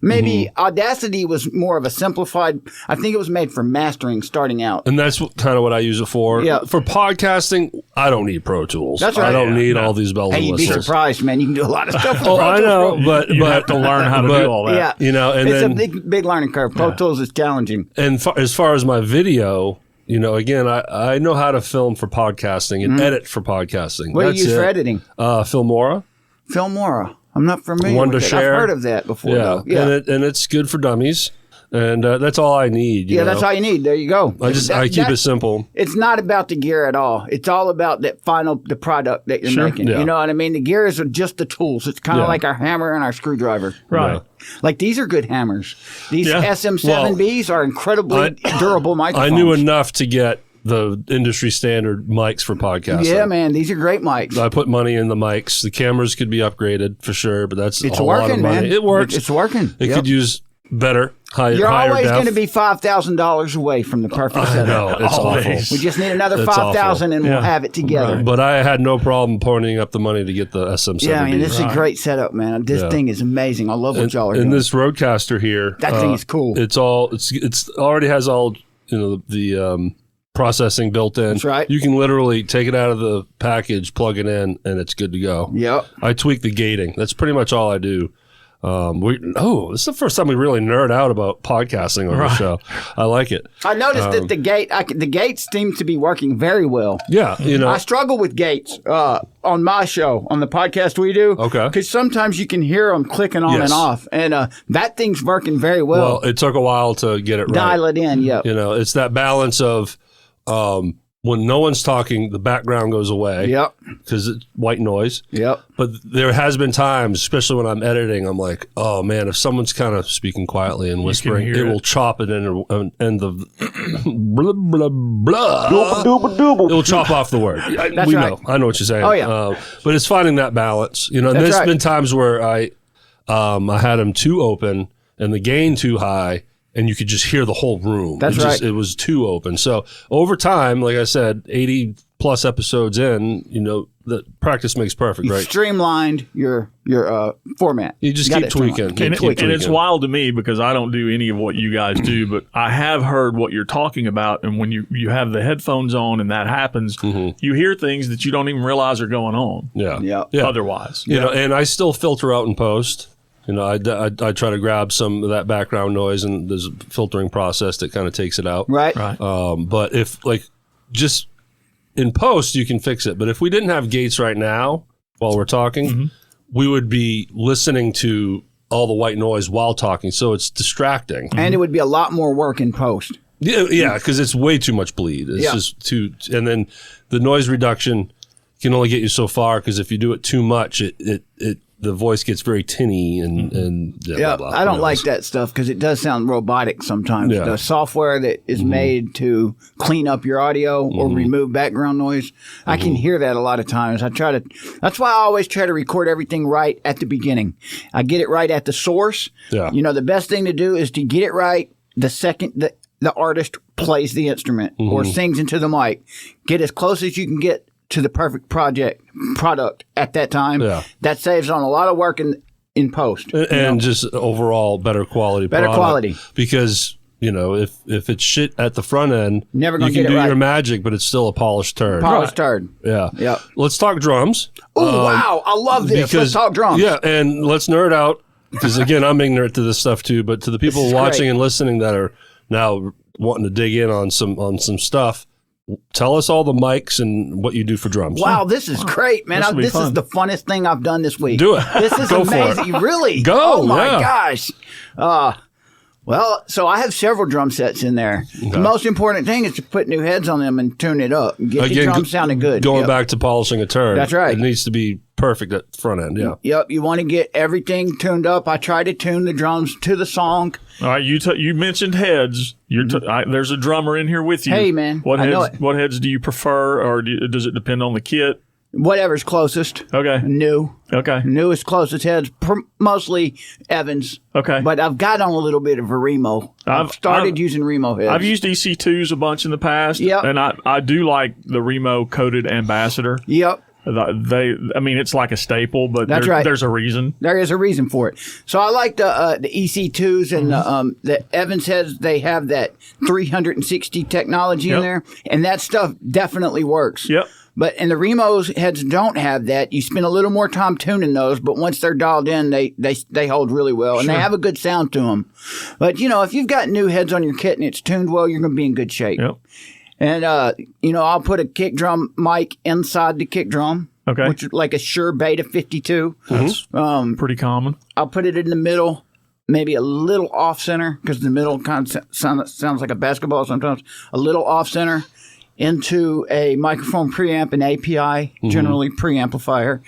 Maybe Audacity was more of a simplified. I think it was made for mastering starting out. And that's kind of what I use it for. Yeah. For podcasting, I don't need Pro Tools. That's right. I don't need all these bells Hey, and you'd be whistles. surprised, man. You can do a lot of stuff with Oh, Pro I Tools. know, but You have to learn how to do all that. Yeah. You know, and it's then a big learning curve. Pro Tools is challenging. and as far as my video, you know, again, I know how to film for podcasting and edit for podcasting. What do That's you use for it. editing? Filmora. Filmora. I'm not familiar with it. Wondershare. I've heard of that before, though. Yeah. And it's good for dummies, and that's all I need. You know? That's all you need. There you go. I keep it simple. It's not about the gear at all. It's all about the product that you're making. Yeah. You know what I mean? The gears are just the tools. It's kind of like our hammer and our screwdriver. Right. Yeah. Like these are good hammers. These Yeah. SM7Bs are incredibly durable microphones. I knew enough to get the industry standard mics for podcasting. Yeah, man. These are great mics. I put money in the mics. The cameras could be upgraded for sure, but that's It's a lot of working, money. man. It works. It's working. It could use better, higher You're always def. going to be $5,000 away from the perfect I setup. know, it's Always. awful. We just need another It's 5,000 and we'll Yeah. have it together. But I had no problem ponying up the money to get the SM7B. Yeah, man, this is a great setup, man. This thing is amazing. I love what y'all are doing. And this Rodecaster here, That thing is cool. It's already has all the processing built in. That's right. You can literally take it out of the package, plug it in, and it's good to go. Yep. I tweak the gating. That's pretty much all I do. This is the first time we really nerd out about podcasting on the show. I like it. I noticed that the gates seem to be working very well. Yeah, I struggle with gates on my show, on the podcast we do. Okay. Because sometimes you can hear them clicking on Yes. and off. And that thing's working very well. Well, it took a while to get it right. Dial it in, yep. It's that balance of when no one's talking, the background goes away. Yep. Because it's white noise. Yep. But there has been times, especially when I'm editing, I'm like, oh man, if someone's kind of speaking quietly and whispering, hear it it. will chop it in and the blah, blah, blah. It will chop off the word. That's right. know. I know what you're saying. Oh, yeah. But it's finding that balance. And That's there's right. been times where I had them too open and the gain too high, and you could just hear the whole room. That's right. It was too open. So over time, like I said, 80 plus episodes in, the practice makes perfect, You right? streamlined your format. You just got keep it streamlined. tweaking. Keep tweaking. And it's wild to me because I don't do any of what you guys do, but I have heard what you're talking about. And when you have the headphones on and that happens, you hear things that you don't even realize are going on. Yeah. Otherwise, And I still filter out in post. I try to grab some of that background noise, and there's a filtering process that kind of takes it out. Right. But if just in post, you can fix it. But if we didn't have gates right now while we're talking, we would be listening to all the white noise while talking. So it's distracting. And it would be a lot more work in post. Yeah, because it's way too much bleed. It's just too, and then the noise reduction can only get you so far, because if you do it too much, the voice gets very tinny and blah, blah, I don't like that stuff because it does sound robotic sometimes. Yeah. The software that is made to clean up your audio or remove background noise, I can hear that a lot of times. That's why I always try to record everything right at the beginning. I get it right at the source. Yeah. The best thing to do is to get it right the second the artist plays the instrument or sings into the mic. Get as close as you can get to the perfect product at that time. Yeah. That saves on a lot of work in post. and just overall better quality. Better quality. Because if it's shit at the front end, Never gonna you can get it do right. your magic, but it's still a polished turd. Polished turd. Yeah. Yep. Let's talk drums. Oh, wow. I love this. Let's talk drums. Yeah, and let's nerd out, because again, I'm ignorant to this stuff too. But to the people is watching great. and listening that are now wanting to dig in on some stuff, tell us all the mics and what you do for drums. Wow, this is great, man. This will be This is fun. the funnest thing I've done this week. Do it. This is Go for it. amazing. Really? Go, Oh, my yeah. gosh. Well, so I have several drum sets in there. The most important thing is to put new heads on them and tune it up. Get the drums sounding good. Going Yep. back to polishing a turd. That's right. It needs to be perfect at the front end. Yeah. Yep, you want to get everything tuned up. I try to tune the drums to the song. all right. You mentioned heads. There's a drummer in here with you. Hey, man, what I heads? know it. What heads do you prefer, or does it depend on the kit? Whatever's closest. Okay. New. Okay. Newest closest heads, mostly Evans. Okay. But I've got on a little bit of a Remo. I've started using Remo heads. I've used EC2s a bunch in the past. Yep. And I do like the Remo coated Ambassador. Yep. It's like a staple, but there's a reason. There is a reason for it. So I like the EC2s and the Evans heads. They have that 360 technology in there, and that stuff definitely works. Yep. And the Remo's heads don't have that. You spend a little more time tuning those, but once they're dialed in, they hold really well, and they have a good sound to them. But if you've got new heads on your kit and it's tuned well, you're going to be in good shape. Yep. And I'll put a kick drum mic inside the kick drum, which is like a Shure Beta 52. That's pretty common. I'll put it in the middle, maybe a little off center, because the middle kind of sounds like a basketball sometimes. A little off center. Into a microphone preamp and API, generally preamplifier,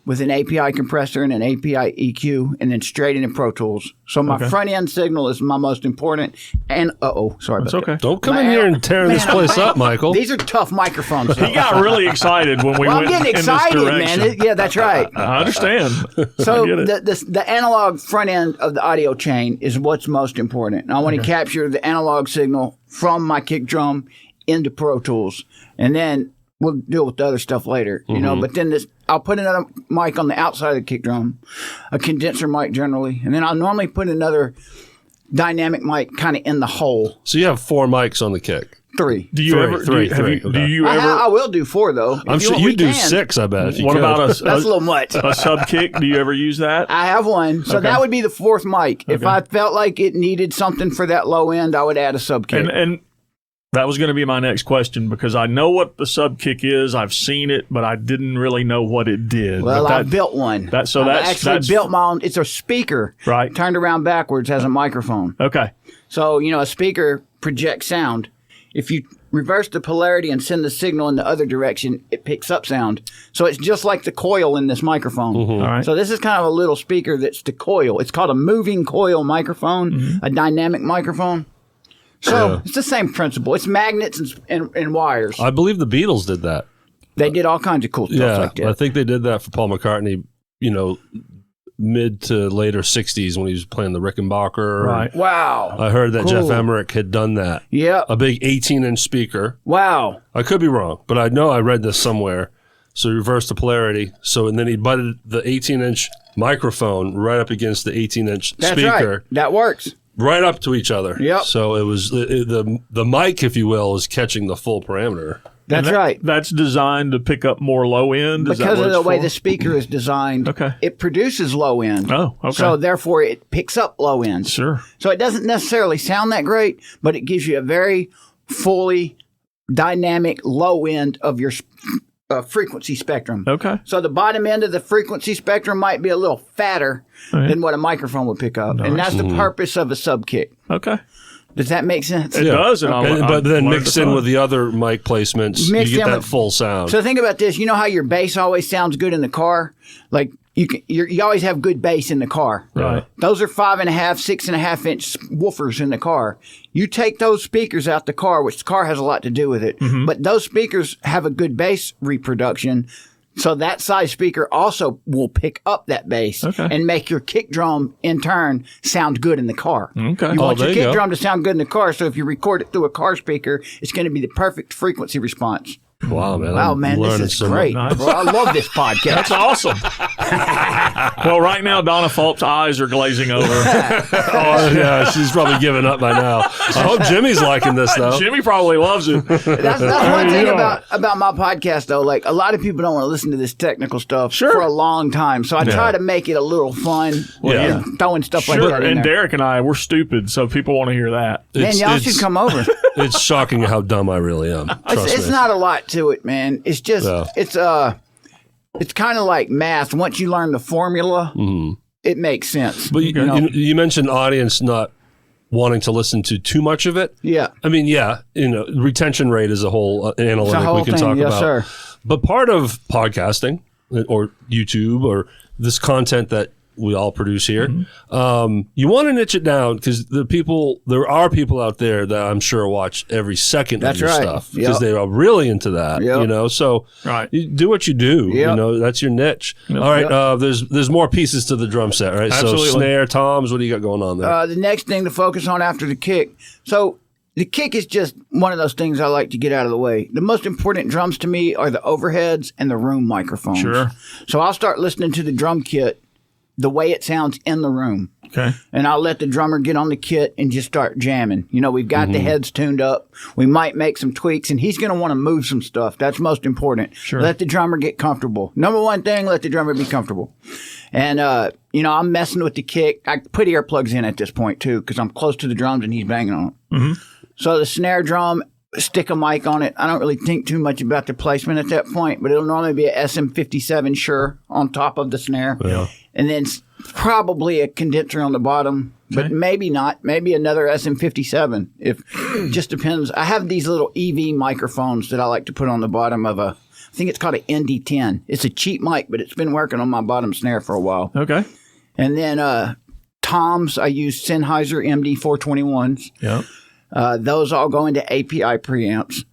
with an API compressor and an API EQ, and then straight into Pro Tools. So my front end signal is my most important. And sorry about that. Don't come in here and tear this place up, Michael. These are tough microphones. He got really excited when we went I'm getting excited, in this direction. man. Yeah, that's right. I understand. So I get it. the analog front end of the audio chain is what's most important. I want to capture the analog signal from my kick drum into Pro Tools, and then we'll deal with the other stuff later, but then I'll put another mic on the outside of the kick drum, a condenser mic generally, and then I'll normally put another dynamic mic kind of in the hole. So you have 4 mics on the kick. 3. Do you ever? Three. Do you ever? I will do 4 though. I'm sure you do 6. I bet. What about That's a little much. a sub kick? Do you ever use that? I have one, so that would be the 4th mic. If I felt like it needed something for that low end, I would add a sub kick. And that was going to be my next question, because I know what the sub kick is. I've seen it, but I didn't really know what it did. Well, I built one. That's built my own. It's a speaker, right? Turned around backwards, has a microphone. Okay. So a speaker projects sound. If you reverse the polarity and send the signal in the other direction, it picks up sound. So it's just like the coil in this microphone. All right. So this is kind of a little speaker that's the coil. It's called a moving coil microphone, a dynamic microphone. So it's the same principle. It's magnets and wires. I believe the Beatles did that. They did all kinds of cool stuff like that. I think they did that for Paul McCartney, mid to later 60s when he was playing the Rickenbacker. Right. Wow. I heard that Cool. Jeff Emmerich had done that. Yeah. A big 18-inch speaker. Wow. I could be wrong, but I know I read this somewhere. So he reversed the polarity. And then he butted the 18-inch microphone right up against the 18-inch That's speaker. right. That works. Right up to each other. Yep. So it was the mic, if you will, is catching the full parameter. That's right. That's designed to pick up more low end? Because of the way the speaker is designed, it produces low end. Oh, okay. So therefore it picks up low end. Sure. So it doesn't necessarily sound that great, but it gives you a very fully dynamic low end of your frequency spectrum. Okay. So the bottom end of the frequency spectrum might be a little fatter than what a microphone would pick up. Nice. And that's the purpose of a sub kick. Okay. Does that make sense? It does. But then mixed in with the other mic placements, you get that full sound. So think about this. You know how your bass always sounds good in the car? Like you always have good bass in the car. Right. Those are 5.5, 6.5 inch woofers in the car. You take those speakers out the car, which the car has a lot to do with it. But those speakers have a good bass reproduction. So that size speaker also will pick up that bass and make your kick drum in turn sound good in the car. Okay. You want your kick drum to sound good in the car, so if you record it through a car speaker, it's going to be the perfect frequency response. Wow, man. Wow, man, this is great. Nice. Bro, I love this podcast. That's awesome. Well, right now, Donna Fulp's eyes are glazing over. Oh, yeah, she's probably giving up by now. I hope Jimmy's liking this, though. Jimmy probably loves it. That's one thing about my podcast, though. Like, a lot of people don't want to listen to this technical stuff for a long time. So I try to make it a little fun and throwing stuff like that in And there. Derrick and I, we're stupid, so people want to hear that. Man, y'all should come over. It's shocking how dumb I really am. It's not a lot to it, man. It's just it's kind of like math. Once you learn the formula, it makes sense. But you mentioned audience not wanting to listen to too much of it. Yeah. I mean, retention rate is a whole analytic we can talk about. Sir. But part of podcasting or YouTube or this content that we all produce here. You want to niche it down because there are people out there that I'm sure watch every second of your stuff because they are really into that. You know, so you do what you do. You know, that's your niche. All right, there's more pieces to the drum set, right? Absolutely. So snare, toms. What do you got going on there? The next thing to focus on after the kick. So the kick is just one of those things I like to get out of the way. The most important drums to me are the overheads and the room microphones. Sure. So I'll start listening to the drum kit the way it sounds in the room. Okay. And I'll let the drummer get on the kit and just start jamming. You know, we've got the heads tuned up. We might make some tweaks, and he's going to want to move some stuff. That's most important. Sure. Let the drummer get comfortable. Number one thing, let the drummer be comfortable. And, you know, I'm messing with the kick. I put earplugs in at this point, too, because I'm close to the drums and he's banging on it. So the snare drum, stick a mic on it. I don't really think too much about the placement at that point, but it'll normally be a SM57 Shure on top of the snare. Yeah. And then probably a condenser on the bottom, but maybe not. Maybe another SM57. If just depends. I have these little EV microphones that I like to put on the bottom of I think it's called an ND10. It's a cheap mic, but it's been working on my bottom snare for a while. Okay. And then toms, I use Sennheiser MD421s. Yeah. Those all go into API preamps.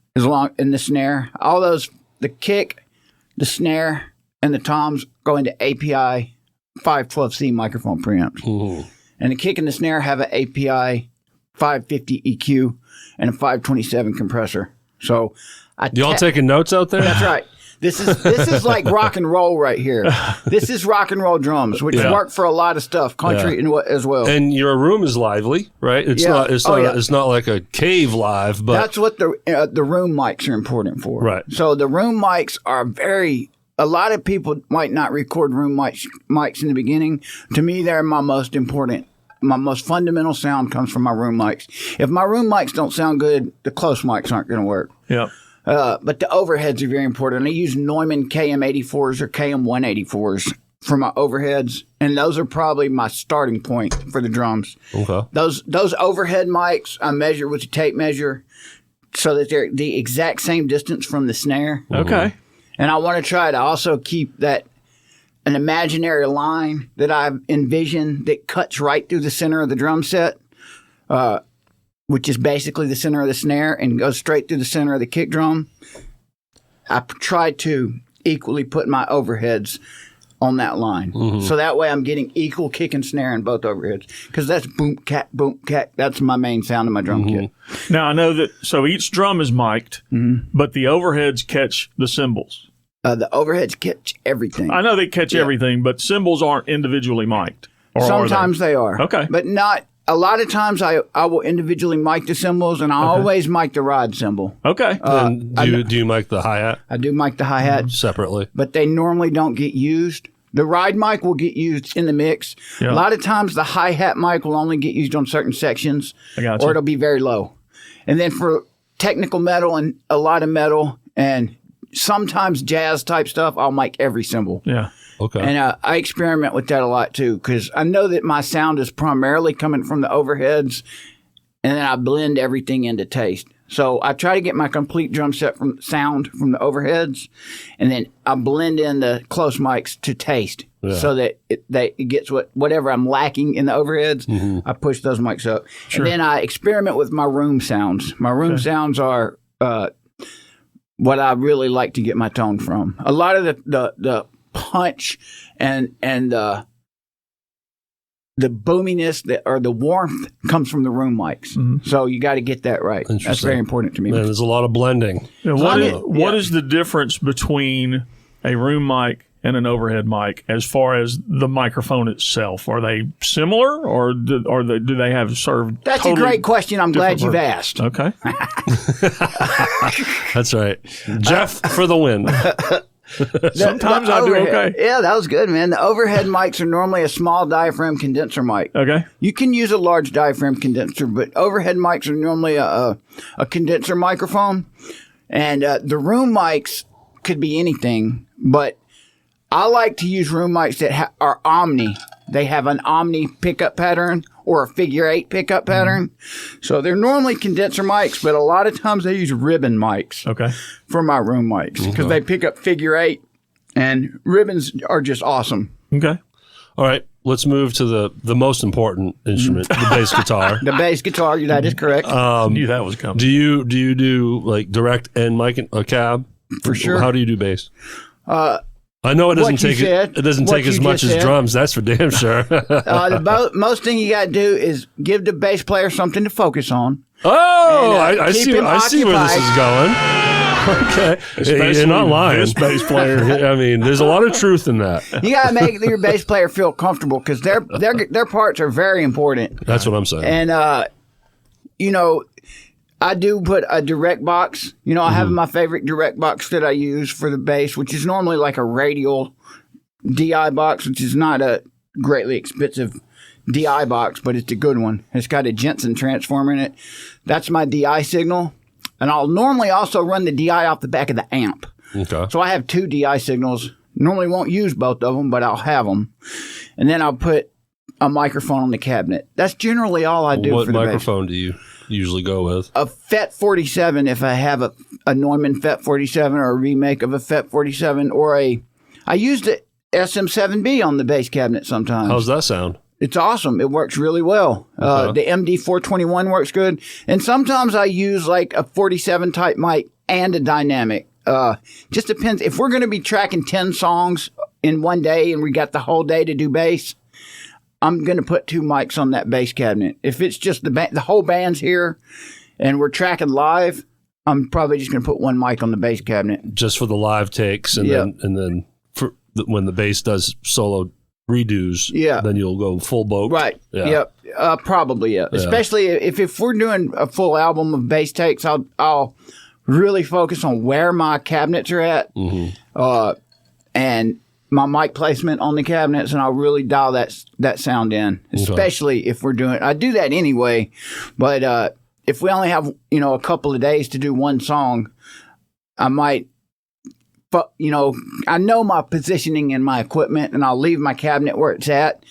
In the snare, all those, the kick, the snare, and the toms go into API 512C microphone preamps. Ooh. And the kick and the snare have an API 550 EQ and a 527 compressor. So y'all taking notes out there? That's right. This is like rock and roll right here. This is rock and roll drums, which work for a lot of stuff, country as well. And your room is lively, right? It's not like a cave live, but that's what the room mics are important for. Right. So the room mics are a lot of people might not record room mics in the beginning. To me, they're my most important. My most fundamental sound comes from my room mics. If my room mics don't sound good, the close mics aren't going to work. Yeah. But the overheads are very important. I use Neumann KM84s or KM184s for my overheads, and those are probably my starting point for the drums. Okay. Those overhead mics I measure with a tape measure so that they're the exact same distance from the snare. Okay. And I want to try to also keep an imaginary line that I've envisioned that cuts right through the center of the drum set, which is basically the center of the snare and goes straight through the center of the kick drum. I try to equally put my overheads on that line. So that way I'm getting equal kick and snare in both overheads. Because that's boom, cat. That's my main sound of my drum kit. Now, I know that, so each drum is mic'd, but the overheads catch the cymbals. The overheads catch everything. I know they catch everything, but cymbals aren't individually mic'd. Or sometimes they are. Okay. But not... A lot of times I will individually mic the cymbals, and I always mic the ride cymbal. Okay. Do you mic the hi-hat? I do mic the hi-hat. Separately. But they normally don't get used. The ride mic will get used in the mix. Yeah. A lot of times the hi-hat mic will only get used on certain sections, or it'll be very low. And then for technical metal and a lot of metal and sometimes jazz type stuff, I'll mic every cymbal. Yeah. Okay. And I experiment with that a lot too, because I know that my sound is primarily coming from the overheads, and then I blend everything into taste. So I try to get my complete drum set from sound from the overheads, and then I blend in the close mics to taste, so that it gets whatever I'm lacking in the overheads. I push those mics up, and then I experiment with my room sounds. My room sounds are what I really like to get my tone from. A lot of the punch and the boominess or the warmth comes from the room mics. So you got to get that right. That's very important to me. Man, there's a lot of blending. Now, what is the difference between a room mic and an overhead mic as far as the microphone itself? Are they similar, or do they have served? That's a great question. I'm glad you've asked. Okay. That's right. Jeff for the win. Sometimes I do okay. Yeah, that was good, man. The overhead mics are normally a small diaphragm condenser mic. Okay. You can use a large diaphragm condenser, but overhead mics are normally a condenser microphone. And the room mics could be anything, but I like to use room mics that are omni. They have an omni pickup pattern or a figure 8 pickup pattern. So they're normally condenser mics, but a lot of times I use ribbon mics for my room mics because they pick up figure 8, and ribbons are just awesome. Okay. All right, let's move to the most important instrument, the bass guitar. The bass guitar, that is correct. Knew that was coming. Do you do like direct and mic and a cab? For sure. How do you do bass? I know it doesn't take as much as drums. That's for damn sure. Most thing you got to do is give the bass player something to focus on. Oh, And, I see where this is going. Okay, you're not lying. This bass player. I mean, there's a lot of truth in that. You got to make your bass player feel comfortable because their parts are very important. That's what I'm saying. And I do put a direct box. I have my favorite direct box that I use for the bass, which is normally like a radial DI box, which is not a greatly expensive DI box, but it's a good one. It's got a Jensen transformer in it. That's my DI signal. And I'll normally also run the DI off the back of the amp. Okay. So I have 2 DI signals. Normally won't use both of them, but I'll have them. And then I'll put a microphone on the cabinet. That's generally all I do for the bass. What microphone do you usually go with? A FET 47 if I have a Neumann FET 47 or a remake of a FET 47 or I use the SM7B on the bass cabinet sometimes. How's that sound? It's awesome. It works really well. The MD421 works good. And sometimes I use like a 47 type mic and a dynamic. Just depends. If we're going to be tracking 10 songs in one day and we got the whole day to do bass, I'm going to put 2 mics on that bass cabinet. If it's just the whole band's here and we're tracking live, I'm probably just going to put 1 mic on the bass cabinet. Just for the live takes and then for when the bass does solo redos, then you'll go full boat. Right. Yeah. Yep. Probably, yeah. Especially if we're doing a full album of bass takes, I'll really focus on where my cabinets are at and my mic placement on the cabinets, and I'll really dial that sound in, especially if we're doing – I do that anyway, but if we only have, a couple of days to do one song, I might – but, I know my positioning in my equipment, and I'll leave my cabinet where it's at.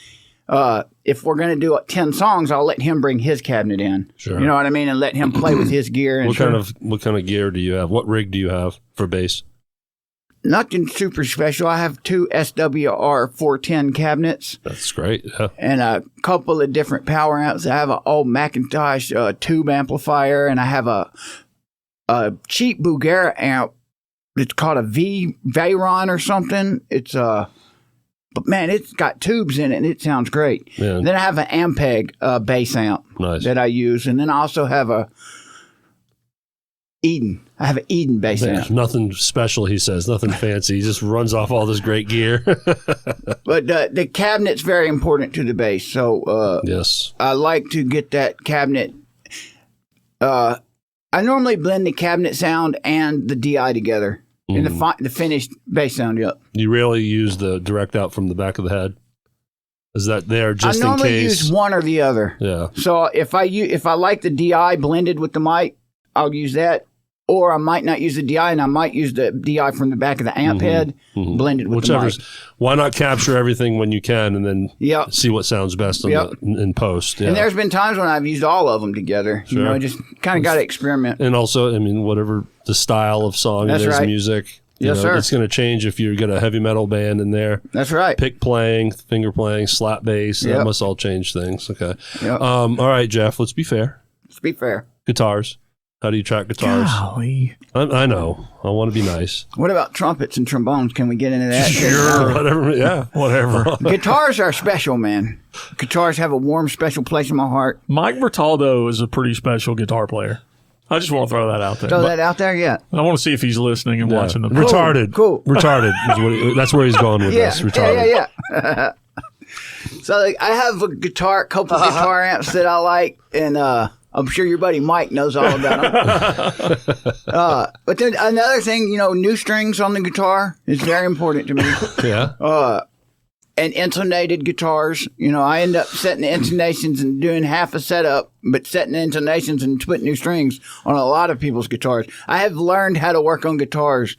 If we're going to do 10 songs, I'll let him bring his cabinet in. Sure. You know what I mean? And let him play with his gear. And what kind of gear do you have? What rig do you have for bass? Nothing super special. I have 2 SWR 410 cabinets. That's great. Yeah. And a couple of different power amps. I have an old Macintosh tube amplifier, and I have a cheap Bugera amp. It's called a Veyron or something. It's but man, it's got tubes in it and it sounds great. Yeah. Then I have an Ampeg bass amp that I use, and then I also have a Eden. I have an Eden bass amp. Nothing special, he says. Nothing fancy. He just runs off all this great gear. But the cabinet's very important to the bass. So yes, I like to get that cabinet. I normally blend the cabinet sound and the DI together in the finished bass sound. Yep. You rarely use the direct out from the back of the head. Is that there just in case? I normally use one or the other. Yeah. So if I like the DI blended with the mic, I'll use that. Or I might not use the DI, and I might use the DI from the back of the amp head blended with the mic. Why not capture everything when you can and then see what sounds best in post? Yeah. And there's been times when I've used all of them together. Sure. Just kind of got to experiment. And also, whatever the style of song it is, music. Sir. It's going to change if you get a heavy metal band in there. That's right. Pick playing, finger playing, slap bass. That must all change things. Okay. Yep. All right, Jeff, let's be fair. Let's be fair. Guitars. How do you track guitars? Golly. I know. I want to be nice. What about trumpets and trombones? Can we get into that? Sure. Whatever. Yeah. Whatever. Guitars are special, man. Guitars have a warm, special place in my heart. Mike Bertaldo is a pretty special guitar player. I just want to throw that out there. Throw that out there, yeah. I want to see if he's listening and watching the retarded. Cool. Retarded is that's where he's going with this. Retarded. Yeah. So I have a couple guitar amps that I like, and I'm sure your buddy Mike knows all about them. But then another thing, new strings on the guitar is very important to me. Yeah. And intonated guitars. I end up setting the intonations and doing half a setup, but setting the intonations and putting new strings on a lot of people's guitars. I have learned how to work on guitars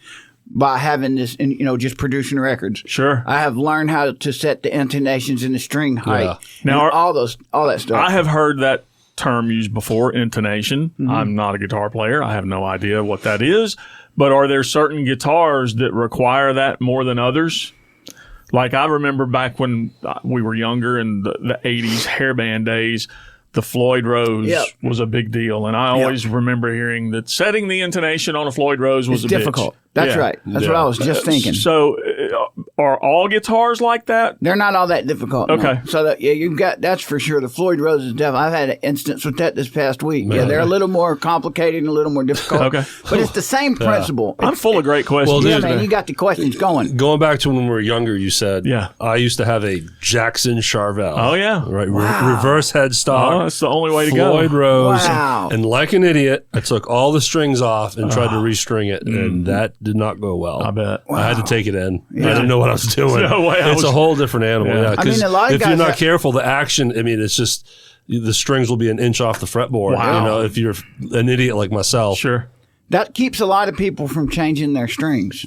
by having this, and just producing records. Sure. I have learned how to set the intonations and the string height. Now, all that stuff. I have heard that term used before, intonation. I'm not a guitar player. I have no idea what that is. But are there certain guitars that require that more than others? Like I remember back when we were younger in the 80s hairband days, the Floyd Rose was a big deal. And I always remember hearing that setting the intonation on a Floyd Rose was difficult. Bitch. That's right. That's what I was just thinking. So are all guitars like that? They're not all that difficult. No. Okay. So you've got, that's for sure. The Floyd Rose is definitely. I've had an instance with that this past week. Yeah, they're a little more complicated and a little more difficult. Okay. But it's the same principle. I'm full of great questions. Well, man, you got the questions going. Going back to when we were younger, you said, I used to have a Jackson Charvel. Oh, yeah. Right. Reverse headstock. Oh, that's the only way to go. Floyd Rose. Wow. And like an idiot, I took all the strings off and tried to restring it, and that did not go well. I bet. I had to take it in. I didn't know what I was doing. No way It's a whole different animal. Yeah. I mean, a lot of if guys you're not careful, the action, I mean, it's just the strings will be an inch off the fretboard. Wow. You know, if you're an idiot like myself. Sure. That keeps a lot of people from changing their strings.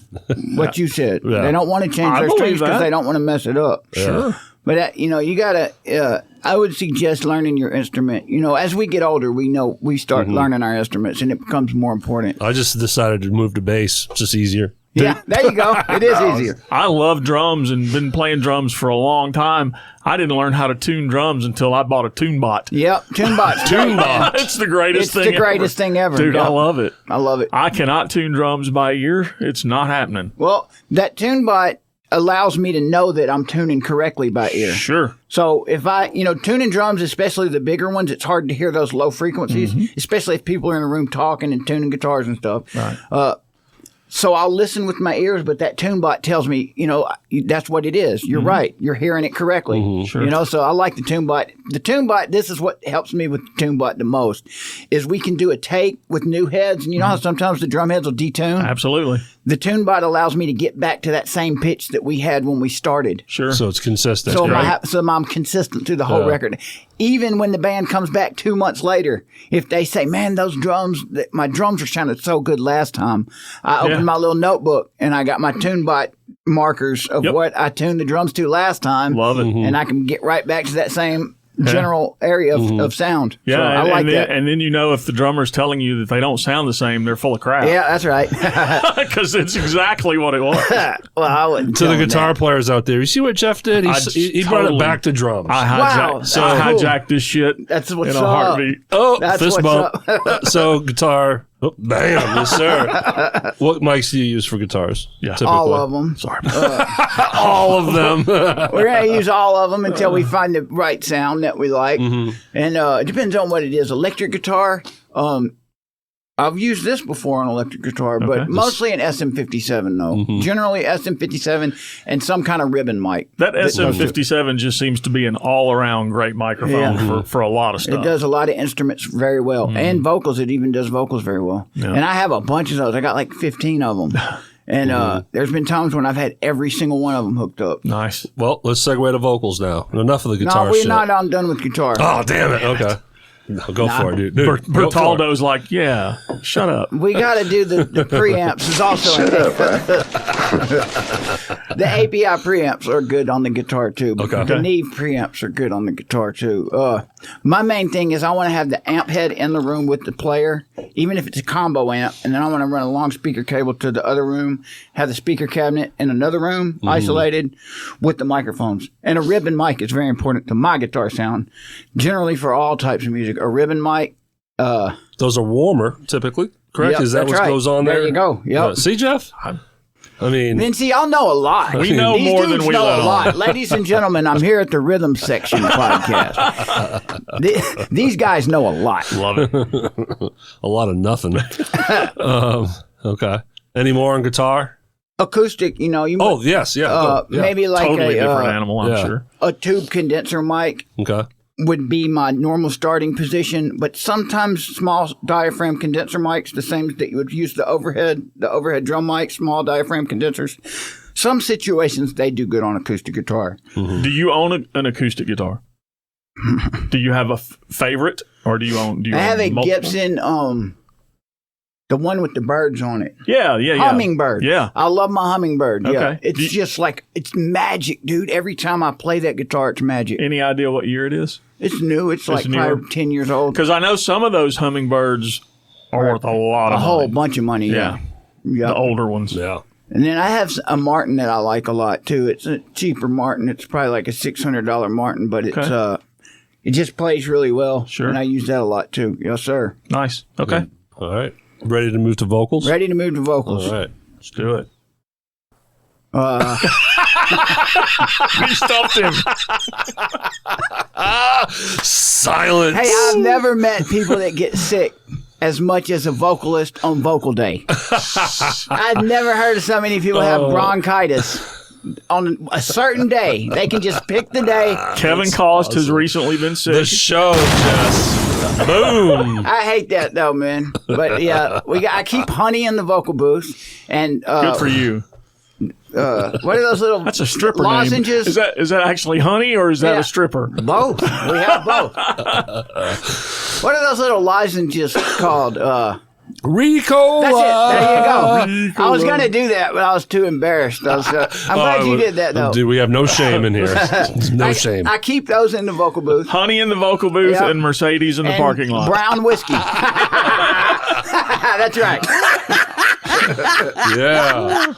What you said. Yeah. They don't want to change their strings because they don't want to mess it up. Sure. But, you got to, I would suggest learning your instrument. As we get older, we start learning our instruments, and it becomes more important. I just decided to move to bass. It's just easier. Yeah, there you go. It is easier. I love drums and been playing drums for a long time. I didn't learn how to tune drums until I bought a TuneBot. Yep, TuneBot. TuneBot. It's the greatest thing ever. It's the greatest thing ever. Dude, Yep. I love it. I love it. I cannot tune drums by ear. It's not happening. Well, that TuneBot allows me to know that I'm tuning correctly by ear. Sure. So if I, tuning drums, especially the bigger ones, it's hard to hear those low frequencies, especially if people are in a room talking and tuning guitars and stuff. Right. So I'll listen with my ears, but that TuneBot tells me, that's what it is. You're right. You're hearing it correctly. Sure. So I like the TuneBot. The TuneBot, this is what helps me with the TuneBot the most, is we can do a take with new heads. And you know how sometimes the drum heads will detune? Absolutely. The TuneBot allows me to get back to that same pitch that we had when we started. Sure. So it's consistent. So I'm consistent through the whole record. Even when the band comes back 2 months later, if they say, man, those drums, my drums were sounded so good last time, I opened my little notebook and I got my TuneBot markers of what I tuned the drums to last time. Love it. And I can get right back to that same general area of sound. Yeah, so I like that. And then if the drummer's telling you that they don't sound the same, they're full of crap. Yeah, that's right. Because it's exactly what it was. Well, I wouldn't to tell the them guitar that. players out there, you see what Jeff did? He brought it back to drums. I hijacked, Wow, I cool. hijacked this shit That's what's in a up. heartbeat. Oh, That's fist what's bump. So guitar. Oh, bam, yes, sir. What mics do you use for guitars? Yeah. Typically? All of them. Sorry. All of them. We're going to use all of them until we find the right sound that we like. And it depends on what it is. Electric guitar, I've used this before on electric guitar, but mostly an SM57, though. Generally SM57 and some kind of ribbon mic. That SM57 just seems to be an all-around great microphone for a lot of stuff. It does a lot of instruments very well. And vocals. It even does vocals very well. Yeah. And I have a bunch of those. I got like 15 of them. And there's been times when I've had every single one of them hooked up. Nice. Well, let's segue to vocals now. Enough of the guitar No, we're shit. not all done with guitar. Oh, damn it. Okay. No, go for it, dude. Go for it. Bertoldo's like, yeah, shut up. We got to do the preamps. Is also the API preamps are good on the guitar too. Okay. The Neve preamps are good on the guitar too. My main thing is I want to have the amp head in the room with the player, even if it's a combo amp, and then I want to run a long speaker cable to the other room, have the speaker cabinet in another room, isolated, with the microphones. And a ribbon mic is very important to my guitar sound. Generally, for all types of music, a ribbon mic. Those are warmer, typically, correct? Yep, Is that that's what right. goes on there? There you go. Yep. See, Jeff? I mean, Then see, y'all know a lot. We know These more dudes than we know let a on. lot. Ladies and gentlemen, I'm here at the Rhythm Section podcast. These guys know a lot. Love it. a lot of nothing. Okay. Any more on guitar? Acoustic, you Oh, yes. Yeah. Go. Yeah. maybe like Totally different a animal, I'm sure. tube condenser mic Okay. would be my normal starting position, but sometimes small diaphragm condenser mics, the same that you would use the overhead drum mic, small diaphragm condensers. Some situations they do good on acoustic guitar. Do you own an acoustic guitar? Do you have a favorite, or do you own? I have a multiple? Gibson, the one with the birds on it. Yeah. Hummingbird. Yeah. I love my hummingbird. Yeah. Okay. It's just like, it's magic, dude. Every time I play that guitar, it's magic. Any idea what year it is? It's new. It's like newer? 5, 10 years old. Because I know some of those hummingbirds are worth a lot A of whole money. bunch of money. Yeah. The older ones. Yeah. And then I have a Martin that I like a lot too. It's a cheaper Martin. It's probably like a $600 Martin, but it's it just plays really well. Sure. And I use that a lot too. Yes, sir. Nice. Okay. All right. Ready to move to vocals? Ready to move to vocals. All right. Let's do it. We stumped him. Silence. Hey, I've never met people that get sick as much as a vocalist on vocal day. I've never heard of so many people have bronchitis on a certain day. They can just pick the day. Kevin Cost has recently been sick. The show just boom. I hate that though, man. But yeah, I keep honey in the vocal booth, and Good for you. what are those little? That's a stripper lozenges? name. Is that actually honey or is that Yeah. a stripper? Both. We have both. What are those little lozenges called? Ricola. That's it. There you go. I was gonna do that, but I was too embarrassed. I'm glad you did that though. Dude, we have no shame in here. No shame. I keep those in the vocal booth. Honey in the vocal booth Yep. and Mercedes in the And parking lot. Brown whiskey. That's right. Yeah.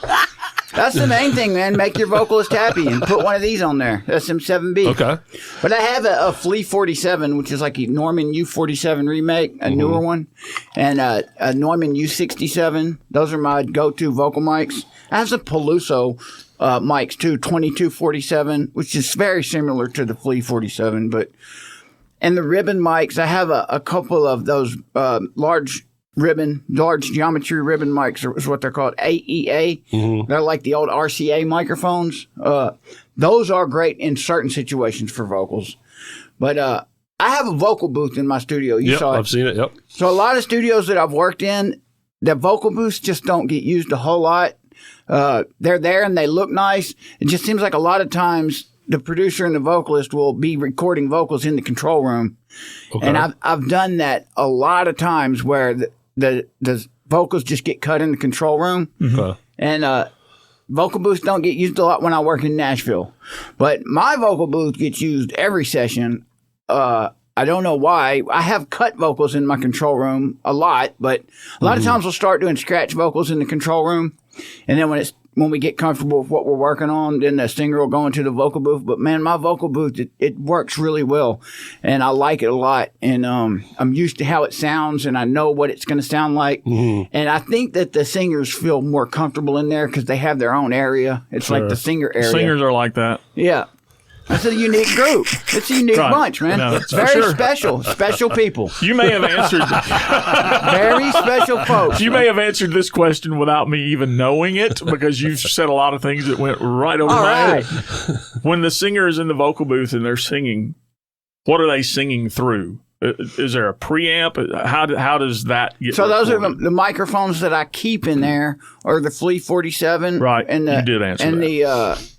That's the main thing, man. Make your vocalist happy and put one of these on there. That's M7B. Okay. But I have a Flea 47, which is like a Norman U47 remake, a newer one, and a Norman U67. Those are my go-to vocal mics. I have some Peluso mics too, 2247, which is very similar to the Flea 47. And the ribbon mics, I have a couple of those large geometry ribbon mics is what they're called, AEA. They're like the old RCA microphones. Those are great in certain situations for vocals. But I have a vocal booth in my studio. You saw it. I've seen it. Yep. So a lot of studios that I've worked in, the vocal booths just don't get used a whole lot. They're there and they look nice. It just seems like a lot of times the producer and the vocalist will be recording vocals in the control room. Okay. And I've done that a lot of times where the vocals just get cut in the control room. Okay. And vocal booths don't get used a lot when I work in Nashville. But my vocal booth gets used every session. I don't know why. I have cut vocals in my control room a lot, but a lot of times we'll start doing scratch vocals in the control room. And then when we get comfortable with what we're working on, then the singer will go into the vocal booth. But man, my vocal booth, it works really well. And I like it a lot. And I'm used to how it sounds and I know what it's going to sound like. And I think that the singers feel more comfortable in there because they have their own area. It's like the singer area. Singers are like that. Yeah. It's a unique group. It's a unique Right. bunch, man. No, It's for very sure. special people. You may have answered. Very special folks. You may have answered this question without me even knowing it because you've said a lot of things that went right over All my right. head. When the singer is in the vocal booth and they're singing, what are they singing through? Is there a preamp? How does that get So those are recorded? the microphones that I keep in there, or the Flea 47. Right. And You did answer and that.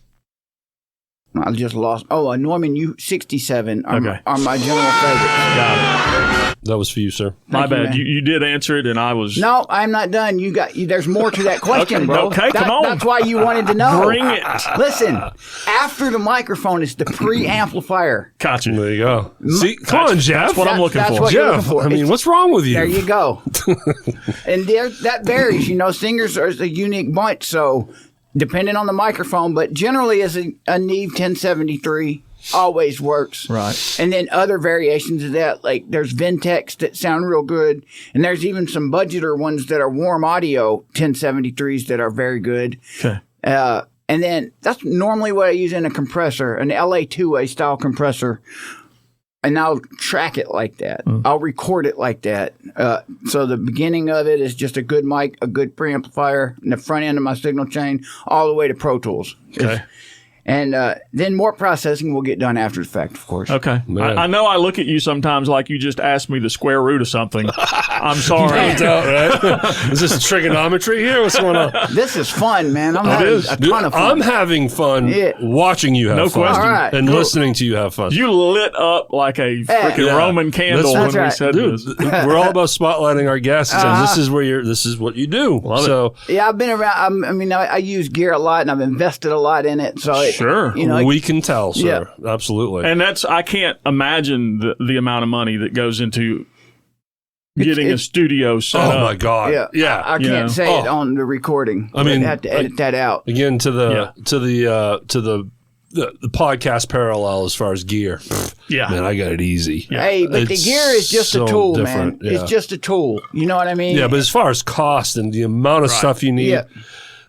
I just lost. Oh, a Norman U67 Okay. are my general favorites. Got it. That was for you, sir. My Thank you, bad. man. You did answer it, and I was. No, I'm not done. There's more to that question, Okay, bro. okay, come on. That's why you wanted to know. Bring it. Listen, after the microphone is the preamplifier. Gotcha. There you go. See, come on, Jeff. That's what I'm looking That's for. what you're Jeff, looking for. I mean, It's- what's wrong with you? There you go. And that varies. Singers are a unique bunch, so depending on the microphone, but generally as a Neve 1073 always works. Right. And then other variations of that, like there's Ventex that sound real good, and there's even some budgeter ones that are warm audio 1073s that are very good. Okay. And then that's normally what I use in a compressor, an LA2A style compressor. And I'll track it like that. I'll record it like that. So the beginning of it is just a good mic, a good preamplifier, and the front end of my signal chain, all the way to Pro Tools. Okay. And then more processing will get done after the fact, of course. Okay. Man. I know I look at you sometimes like you just asked me the square root of something. I'm sorry. Right? Is this trigonometry here? What's going on? This is fun, man. I'm having is. a ton of fun. I'm having fun Yeah. watching you have No fun question. All right. and listening to you have fun. You lit up like a freaking Yeah. Roman candle That's when we right. said Dude, this. we're all about spotlighting our guests, and this is where this is what you do. So Yeah, I've been around. I use gear a lot, and I've invested a lot in it. So Sure. we can tell, sir. Yeah. Absolutely. And I can't imagine the amount of money that goes into getting a studio set Oh up. my God! Yeah, I can't say it on the recording. I mean, I'd have to edit that out. Again, to the podcast parallel as far as gear. Yeah, man, I got it easy. Yeah. Hey, but the gear is just a tool, man. Yeah. It's just a tool. You know what I mean? Yeah, but as far as cost and the amount of stuff you need,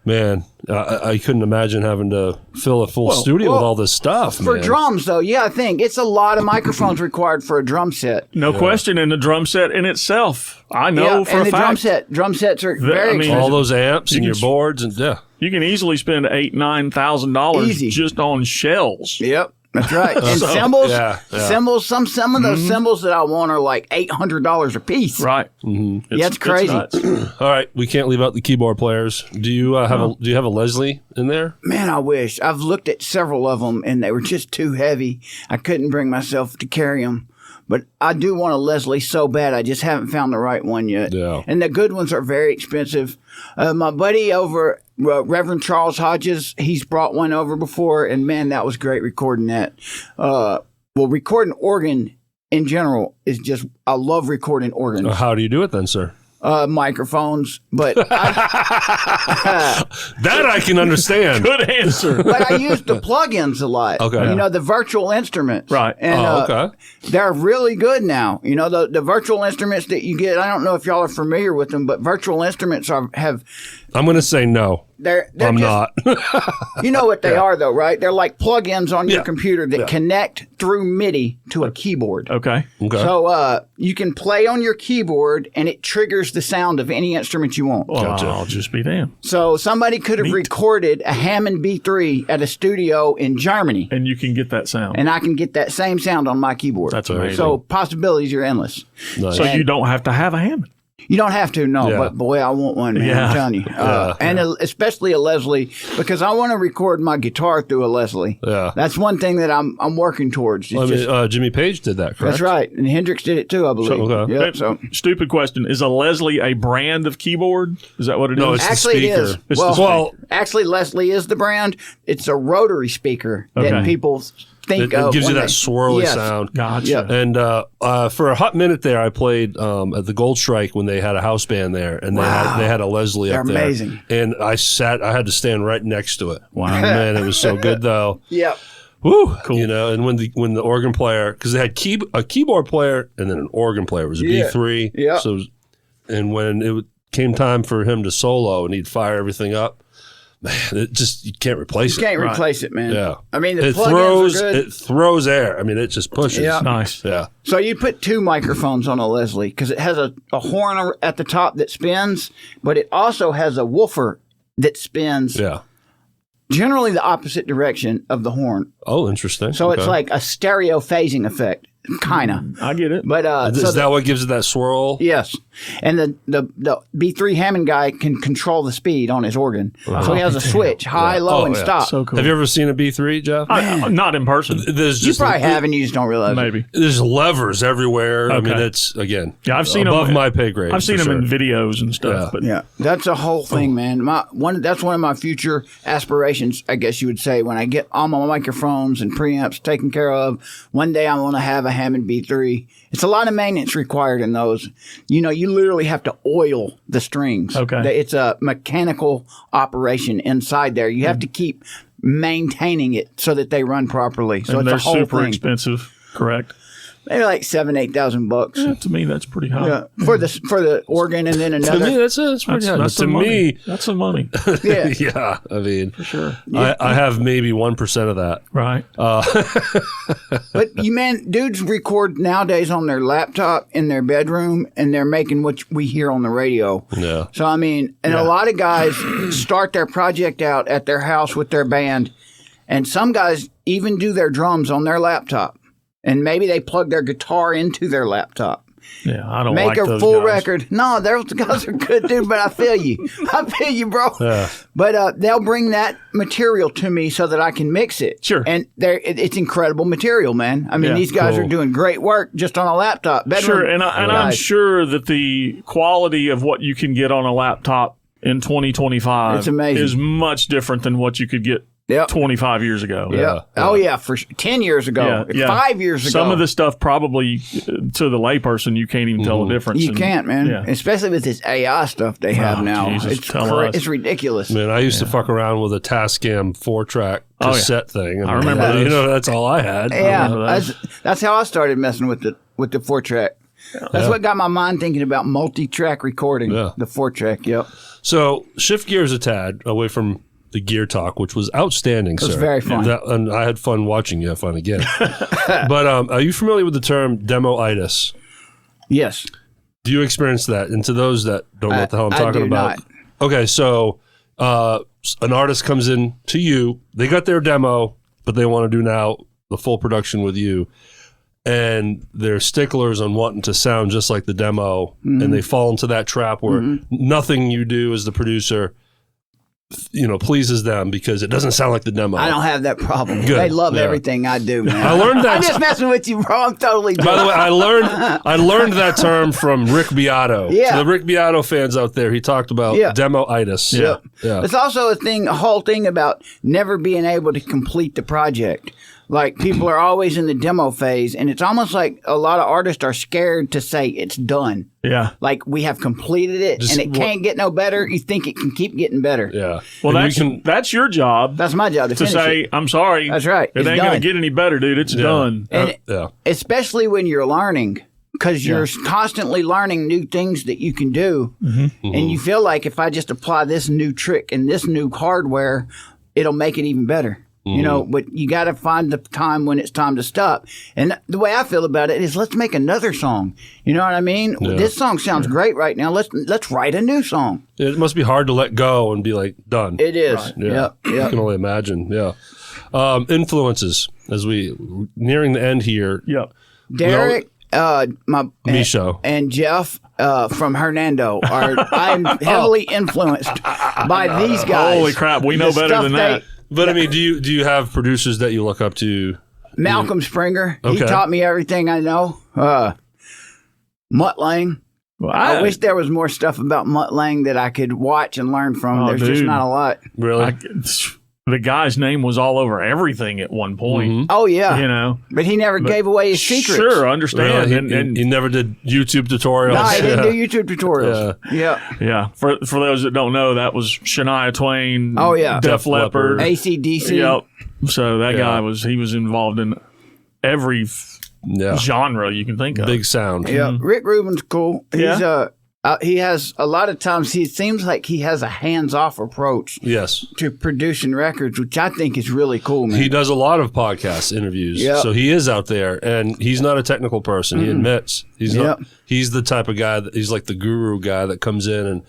man, I couldn't imagine having to fill a full studio with all this stuff. For drums, though, I think it's a lot of microphones required for a drum set. No question, and the drum set in itself, I know for and a the fact. drum sets are very expensive. all those amps and your boards and you can easily spend $8,000-$9,000 Easy. just on shells. Yep. That's right. And cymbals, cymbals, some of those cymbals that I want are like $800 a piece. Right. Mm-hmm. It's crazy. All right, we can't leave out the keyboard players. Do you have a Leslie in there? Man, I wish. I've looked at several of them and they were just too heavy. I couldn't bring myself to carry them. But I do want a Leslie so bad. I just haven't found the right one yet. Yeah. And the good ones are very expensive. My buddy over, Reverend Charles Hodges, he's brought one over before, and man, that was great recording that. Recording organ in general is just, I love recording organs. How do you do it then, sir? Microphones, but that I can understand. Good answer. But I use the plugins a lot. Okay. You know, the virtual instruments. Right. And, okay. They're really good now. You know, the virtual instruments that you get, I don't know if y'all are familiar with them, but virtual instruments have... I'm going to say no. I'm just, not. You know what they are, though, right? They're like plug-ins on your computer that connect through MIDI to a keyboard. Okay. So you can play on your keyboard, and it triggers the sound of any instrument you want. Well, I'll just be damned. So somebody could have recorded a Hammond B3 at a studio in Germany. And you can get that sound. And I can get that same sound on my keyboard. That's amazing. So possibilities are endless. Nice. So you don't have to have a Hammond. You don't have to, but boy, I want one, man. I'm telling you. And especially a Leslie, because I want to record my guitar through a Leslie. Yeah. That's one thing that I'm working towards. Jimmy Page did that, correct? That's right. And Hendrix did it too, I believe. Okay. Yep, so. Stupid question. Is a Leslie a brand of keyboard? Is that what it is? No, it's Actually, the speaker. it is. Actually, Leslie is the brand. It's a rotary speaker that people think of. It gives you when that swirly sound. Gotcha. Yeah. And for a hot minute there, I played at the Gold Strike when they had a house band there, and they had a Leslie up there. They're amazing. And I had to stand right next to it. Wow, man, it was so good though. Yep. Woo, cool. You know, and when the organ player, because they had a keyboard player and then an organ player, it was a B3. Yeah. So, and when it came time for him to solo and he'd fire everything up, man, it just, you can't replace it. You can't replace it, man. Yeah. I mean, the plugins are good. It throws air. I mean, it just pushes. Yeah. Nice. Yeah. So you put two microphones on a Leslie because it has a horn at the top that spins, but it also has a woofer that spins generally the opposite direction of the horn. Oh, interesting. So it's like a stereo phasing effect, kind of. I get it. But is that what gives it that swirl? Yes. And the B3 Hammond guy can control the speed on his organ. So he has a switch, high, low, and stop. So cool. Have you ever seen a B3, Jeff? Not in person. There's You just probably have, and you just don't realize Maybe. There's levers everywhere. I Okay. mean, it's again. Yeah, I've seen above them, my pay grade. I've seen for them in sure. videos and stuff. But Yeah, that's a whole thing, man. That's one of my future aspirations, I guess you would say. When I get all my microphones and preamps taken care of, one day I want to have a Hammond B3. It's a lot of maintenance required in those. You know, you literally have to oil the strings. Okay. It's a mechanical operation inside there. You have to keep maintaining it so that they run properly. So and it's they're a whole super thing. expensive, correct? Maybe like $7,000-8,000. Yeah, to me, that's pretty high. Yeah, for the organ, and then To another. me, that's pretty high. That's To some money. me, That's some money. Yeah. yeah. I mean, For sure. I have maybe 1% of that. Right. But dudes record nowadays on their laptop in their bedroom, and they're making what we hear on the radio. Yeah. So I mean, and a lot of guys start their project out at their house with their band, and some guys even do their drums on their laptop, and maybe they plug their guitar into their laptop. Yeah, I don't Make like a those full guys. record. No, those guys are good, dude. But I feel you. I feel you, bro. Yeah. But they'll bring that material to me so that I can mix it. Sure. And it's incredible material, man. I mean, Yeah, these guys cool. are doing great work just on a laptop. Bedroom Sure, and I'm guys. sure that the quality of what you can get on a laptop in 2025 It's amazing. is much different than what you could get 25 years ago. Yeah. Oh, yeah. For 10 years ago. Yeah. 5 years ago. Some of the stuff probably to the layperson, you can't even tell the difference. You can't, man. Yeah. Especially with this AI stuff they have now. Jesus, It's ridiculous. Man, I used to fuck around with a Tascam 4-track cassette thing. I remember those. You know, that's all I had. Yeah. That's how I started messing with the 4-track. That's what got my mind thinking about multi-track recording. Yeah. The 4-track, yep. So shift gears a tad away from the gear talk, which was outstanding, sir. It was very fun. And I had fun watching you have fun again. But are you familiar with the term demo-itis? Yes. Do you experience that? And to those that don't know what the hell I'm talking about. Not. Okay, so an artist comes in to you. They got their demo, but they want to do now the full production with you. And they're sticklers on wanting to sound just like the demo. And they fall into that trap where nothing you do as the producer pleases them because it doesn't sound like the demo. I don't have that problem. Good. They love everything I do, man. I learned that. I'm just messing with you, bro. I'm totally By the way, I learned that term from Rick Beato. Yeah. So the Rick Beato fans out there, he talked about demo-itis. Yep. Yeah. It's also a whole thing about never being able to complete the project. Like, people are always in the demo phase, and it's almost like a lot of artists are scared to say it's done. Yeah. Like, we have completed it, and it can't get no better. You think it can keep getting better. Yeah. Well, that's your job. That's my job to finish say, it. I'm sorry. That's right. It It's ain't done. going to get any better, dude. It's done. And especially when you're learning, because you're constantly learning new things that you can do. And you feel like if I just apply this new trick and this new hardware, it'll make it even better. But you got to find the time when it's time to stop. And the way I feel about it is, let's make another song. You know what I mean? Yeah. This song sounds great right now. Let's write a new song. It must be hard to let go and be like, done. It is. Right. Yeah. I can only imagine. Yeah. Influences as we nearing the end here. Yep. Derrick, Micho, and Jeff from Hernando I'm heavily influenced by these guys. Holy crap, we know better than that. But I mean, do you have producers that you look up to? Malcolm Springer. He Okay. taught me everything I know. Mutt Lang. Well, I wish there was more stuff about Mutt Lang that I could watch and learn from. There's just dude. not a lot. Really? The guy's name was all over everything at one point. Oh, yeah. You know, But he never gave away his secrets. Sure, understand. Really? And he never did YouTube tutorials. No, he didn't do YouTube tutorials. Yeah. yeah, for those that don't know, that was Shania Twain. Oh, yeah. Def Leppard. AC/DC. Yep. So that guy was involved in every genre you can think of. Big sound. Yeah. Rick Rubin's cool. He's he has a lot of times. He seems like he has a hands-off approach. Yes. To producing records, which I think is really cool, man. He does a lot of podcast interviews. Yep. So he is out there, and he's not a technical person. He admits he's not. Yep. He's the type of guy he's like the guru guy that comes in and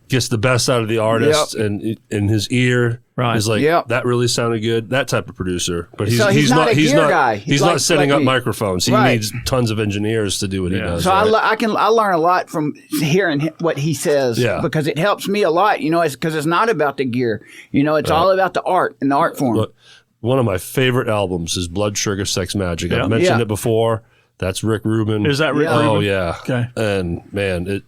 gets the best out of the artist, and in his ear is like, that really sounded good. That type of producer. But he's not a gear guy. He's not setting up microphones. He Right. needs tons of engineers to do what he does. So right? I learn a lot from hearing what he says because it helps me a lot. It's because it's not about the gear. It's all about the art and the art form. Look, one of my favorite albums is Blood Sugar Sex Magic. I've mentioned it before. That's Rick Rubin. Is that Rick Rubin? Oh yeah. Okay. And man,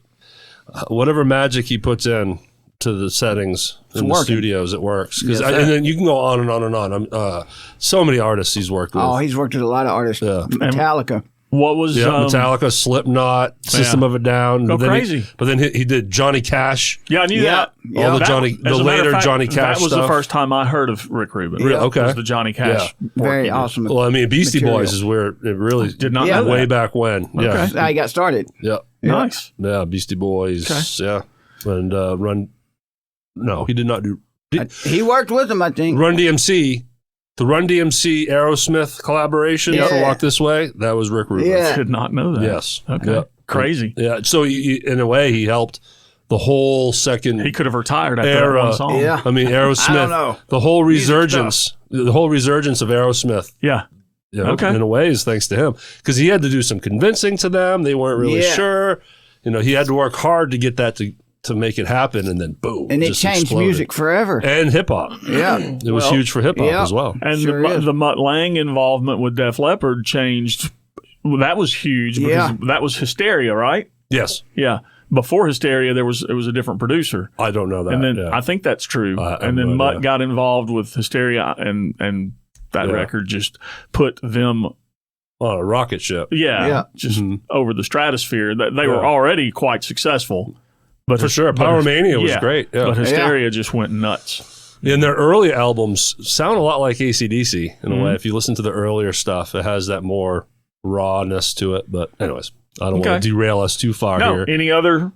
whatever magic he puts in to the settings in the studios, it works. And then you can go on and on and on. So many artists he's worked with. Oh, he's worked with a lot of artists. Yeah. Metallica. What was Metallica, Slipknot, System of a Down. Go crazy. But then he did Johnny Cash. Yeah, I knew that. All the later Johnny Cash That was stuff. the first time I heard of Rick Rubin. Really? Okay. Was the Johnny Cash. Very awesome. Well, I mean, Beastie material. Boys is where it really Did not know way that. back when. Okay. Yeah. That's how he got started. Yeah. Nice. Yeah, Beastie Boys. Yeah. And no, he did not do. He worked with him, I think. Run DMC. The Run DMC Aerosmith collaboration for Walk This Way, that was Rick Rubin. Yeah. Did not know that. Yes. Okay. Yeah. Crazy. Yeah. So in a way, he helped the whole second He could have retired after era. that one song. Yeah. I mean, Aerosmith. I don't know. The whole resurgence. The whole resurgence of Aerosmith. Yeah. Okay. In a way, is thanks to him because he had to do some convincing to them. They weren't really sure. He had to work hard to get that to make it happen, and then boom, And it just changed exploded. music forever. And hip hop. Yeah. It was huge for hip hop as well. And Sure is. the Mutt Lang involvement with Def Leppard changed. Well, that was huge because that was Hysteria, right? Yes. Yeah. before Hysteria, it was a different producer. I don't know that. And then yeah. I think that's true. And then no Mutt idea. got involved with Hysteria, and that record just put them on a rocket ship. just over the stratosphere. They were already quite successful. But For sure. Power Mania was great. Yeah. But Hysteria just went nuts. And their early albums sound a lot like AC/DC in a way. If you listen to the earlier stuff, it has that more rawness to it. But anyways, I don't want to derail us too far here. Any other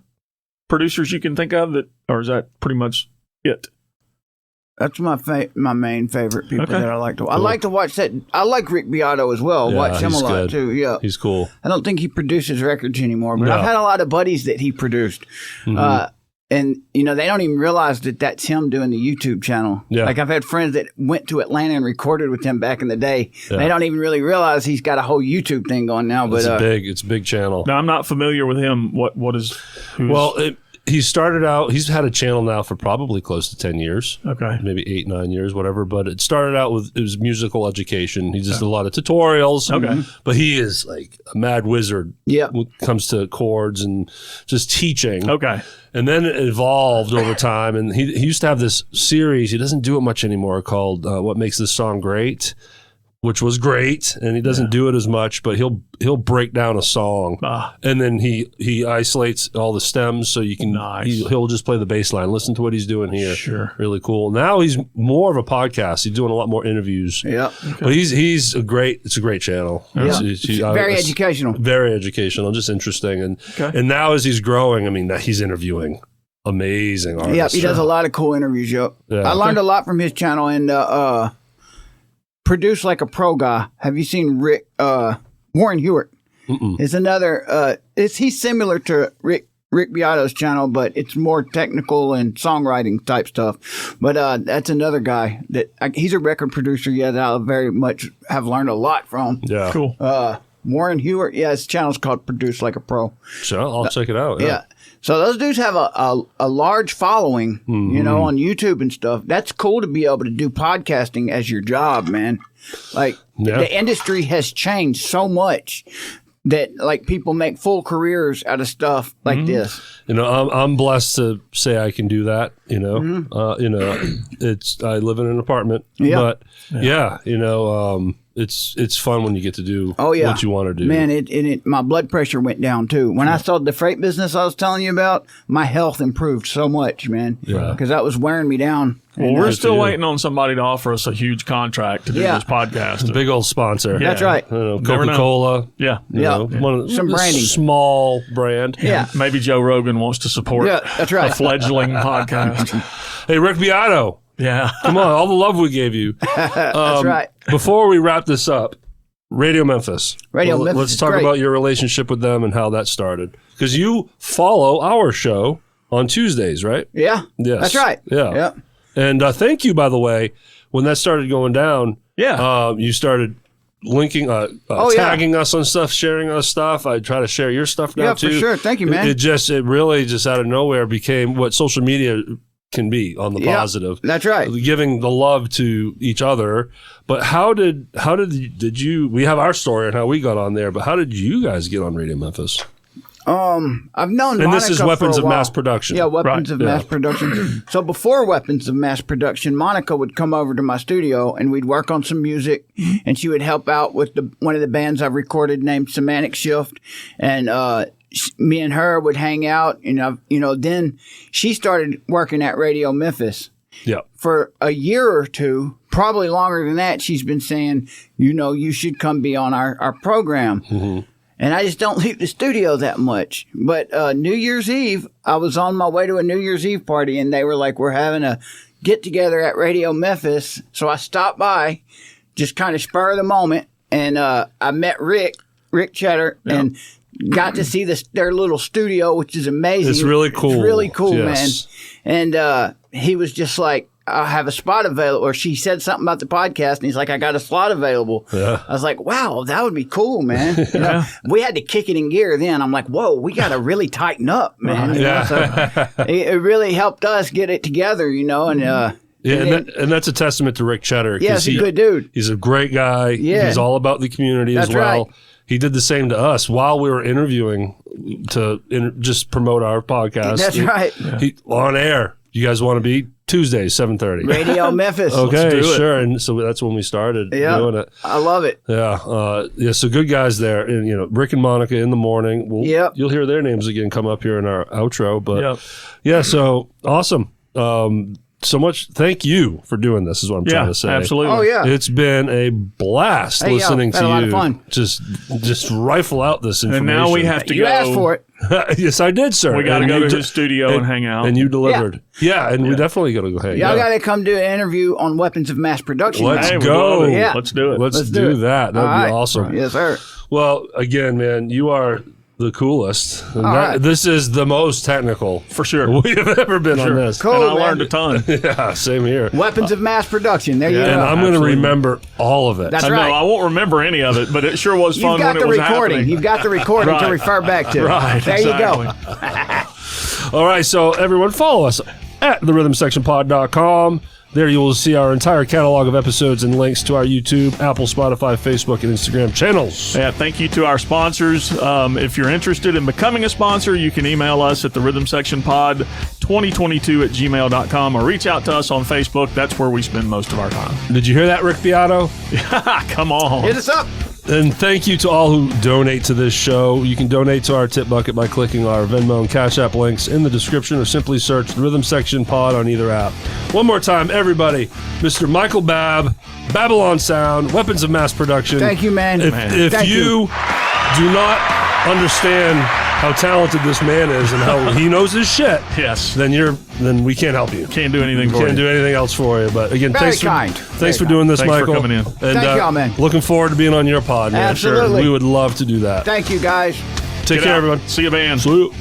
producers you can think of or is that pretty much it? That's my main favorite people that I like to. I like to watch that. I like Rick Beato as well. Yeah, Watch him a he's lot good. too. Yeah, He's cool. I don't think he produces records anymore, but I've had a lot of buddies that he produced. And, they don't even realize that that's him doing the YouTube channel. Yeah. Like, I've had friends that went to Atlanta and recorded with him back in the day. Yeah. They don't even really realize he's got a whole YouTube thing going now. But it's a big channel. Now, I'm not familiar with him. He started out, he's had a channel now for probably close to 10 years. Okay. Maybe 8-9 years, whatever. But it started out with, it was musical education. He just did a lot of tutorials. Okay. But he is like a mad wizard when it comes to chords and just teaching. Okay. And then it evolved over time. And he used to have this series, he doesn't do it much anymore, called What Makes This Song Great, which was great, and he doesn't do it as much, but he'll break down a song, and then he isolates all the stems so you can he'll just play the bass line. Listen to what he's doing here. Sure, really cool. Now he's more of a podcast. He's doing a lot more interviews. Yeah, but he's a great. It's a great channel. Yeah. It's very educational. Very educational, just interesting. And now as he's growing, I mean, he's interviewing amazing artists. Yeah, he does a lot of cool interviews. I learned a lot from his channel and. Produce Like a Pro guy. Have you seen Warren Hewitt? Is another. He's similar to Rick Beato's channel, but it's more technical and songwriting type stuff. But that's another guy that he's a record producer. Yeah, that I very much have learned a lot from. Yeah, cool. Warren Hewitt. Yeah, his channel's called Produce Like a Pro. So I'll check it out. Yeah. So those dudes have a large following, on YouTube and stuff. That's cool to be able to do podcasting as your job, man. Like the industry has changed so much that people make full careers out of stuff like this. I'm blessed to say I can do that. I live in an apartment, but it's fun when you get to do what you want to do. Man, my blood pressure went down too. When I started the freight business I was telling you about, my health improved so much, man. Yeah. Because that was wearing me down. Well, we're still waiting on somebody to offer us a huge contract to do this podcast. A big old sponsor. Yeah. That's right. Coca-Cola. Yeah. Some branding. Small brand. Yeah. Maybe Joe Rogan wants to support that's right. a fledgling podcast. Hey, Rick Beato. Yeah. Come on, all the love we gave you. That's right. Before we wrap this up, Radio Memphis. Memphis. Let's talk about your relationship with them and how that started. Because you follow our show on Tuesdays, right? Yeah. Yes. That's right. Yeah. And thank you, by the way, when that started going down. Yeah. You started linking, tagging us on stuff, sharing us stuff. I try to share your stuff now too. Yeah, for sure. Thank you, man. It really just out of nowhere became what social media can be on the positive. That's right. Giving the love to each other. But how did you, we have our story on how we got on there, but how did you guys get on Radio Memphis? I've known And Monica this is Weapons for a of while. Mass Production. Yeah, Weapons of Mass Production. So before Weapons of Mass Production, Monica would come over to my studio and we'd work on some music, and she would help out with one of the bands I've recorded named Semantic Shift, and me and her would hang out, then she started working at Radio Memphis. Yeah. For a year or two, probably longer than that, she's been saying, you should come be on our program. Mm-hmm. And I just don't leave the studio that much. But New Year's Eve, I was on my way to a New Year's Eve party, and they were like, we're having a get-together at Radio Memphis. So I stopped by, just kind of spur of the moment, and I met Rick Cheddar, and got to see their little studio, which is amazing. It's really cool. It's really cool, yes. man. And he was just like, I have a spot available. Or she said something about the podcast, and he's like, I got a slot available. Yeah. I was like, wow, that would be cool, man. We had to kick it in gear then. I'm like, whoa, we got to really tighten up, man. So it really helped us get it together, and and that's a testament to Rick Cheddar. Yeah, he's a good dude. He's a great guy. Yeah. He's all about the community as well. Right. he did the same to us while we were interviewing to just promote our podcast. That's right. He on air. You guys want to be Tuesdays, 7:30. Radio Memphis. Okay, sure. And so that's when we started doing it. I love it. Yeah. So good guys there. And, Rick and Monica in the morning. You'll hear their names again come up here in our outro. But yeah, so awesome. So much. Thank you for doing this is what I'm trying to say. Absolutely. Oh, yeah. It's been a blast listening to had a lot of you. fun. Just rifle out this information. And now we have to go. You asked for it. Yes, I did, sir. We got to go to his studio and hang out. And you delivered. Yeah, and we definitely got to go hang out. Y'all got to come do an interview on weapons of mass production. Let's Hey, go. Yeah. Let's do it. Let's do that. That'd be awesome. Yes, sir. Well, again, man, you are the coolest. And this is the most technical For sure. we have ever been on this. Cool, And I man. learned a ton. Yeah, same here. Weapons of mass production. There you And go. I'm going to remember all of it. That's I right. know I won't remember any of it, but it sure was fun You've got when the it was recording. happening. You've got the recording to Right. refer back to. Right, There you go. All right, so everyone follow us at therhythmsectionpod.com. There you will see our entire catalog of episodes and links to our YouTube, Apple, Spotify, Facebook, and Instagram channels. Yeah, thank you to our sponsors. If you're interested in becoming a sponsor, you can email us at therhythmsectionpod2022@gmail.com or reach out to us on Facebook. That's where we spend most of our time. Did you hear that, Rick Beato? Come on. Hit us up. And thank you to all who donate to this show. You can donate to our tip bucket by clicking our Venmo and CashApp links in the description or simply search the Rhythm Section Pod on either app. One more time, everybody. Mr. Michael Babb, Babbylon Sound, Weapons of Mass Production. Thank you, man. If Thank you do not understand how talented this man is and how he knows his shit, Yes. then we can't help you. Can't do anything for Can't you. do anything else for you. But again, Very thanks kind. for Very doing this, Thanks for Michael. coming in. And, Thank y'all, man. Looking forward to being on your pod, man. Absolutely. We would love to do that. Thank you, guys. Take Get care, out. everyone. See you, band. Salute.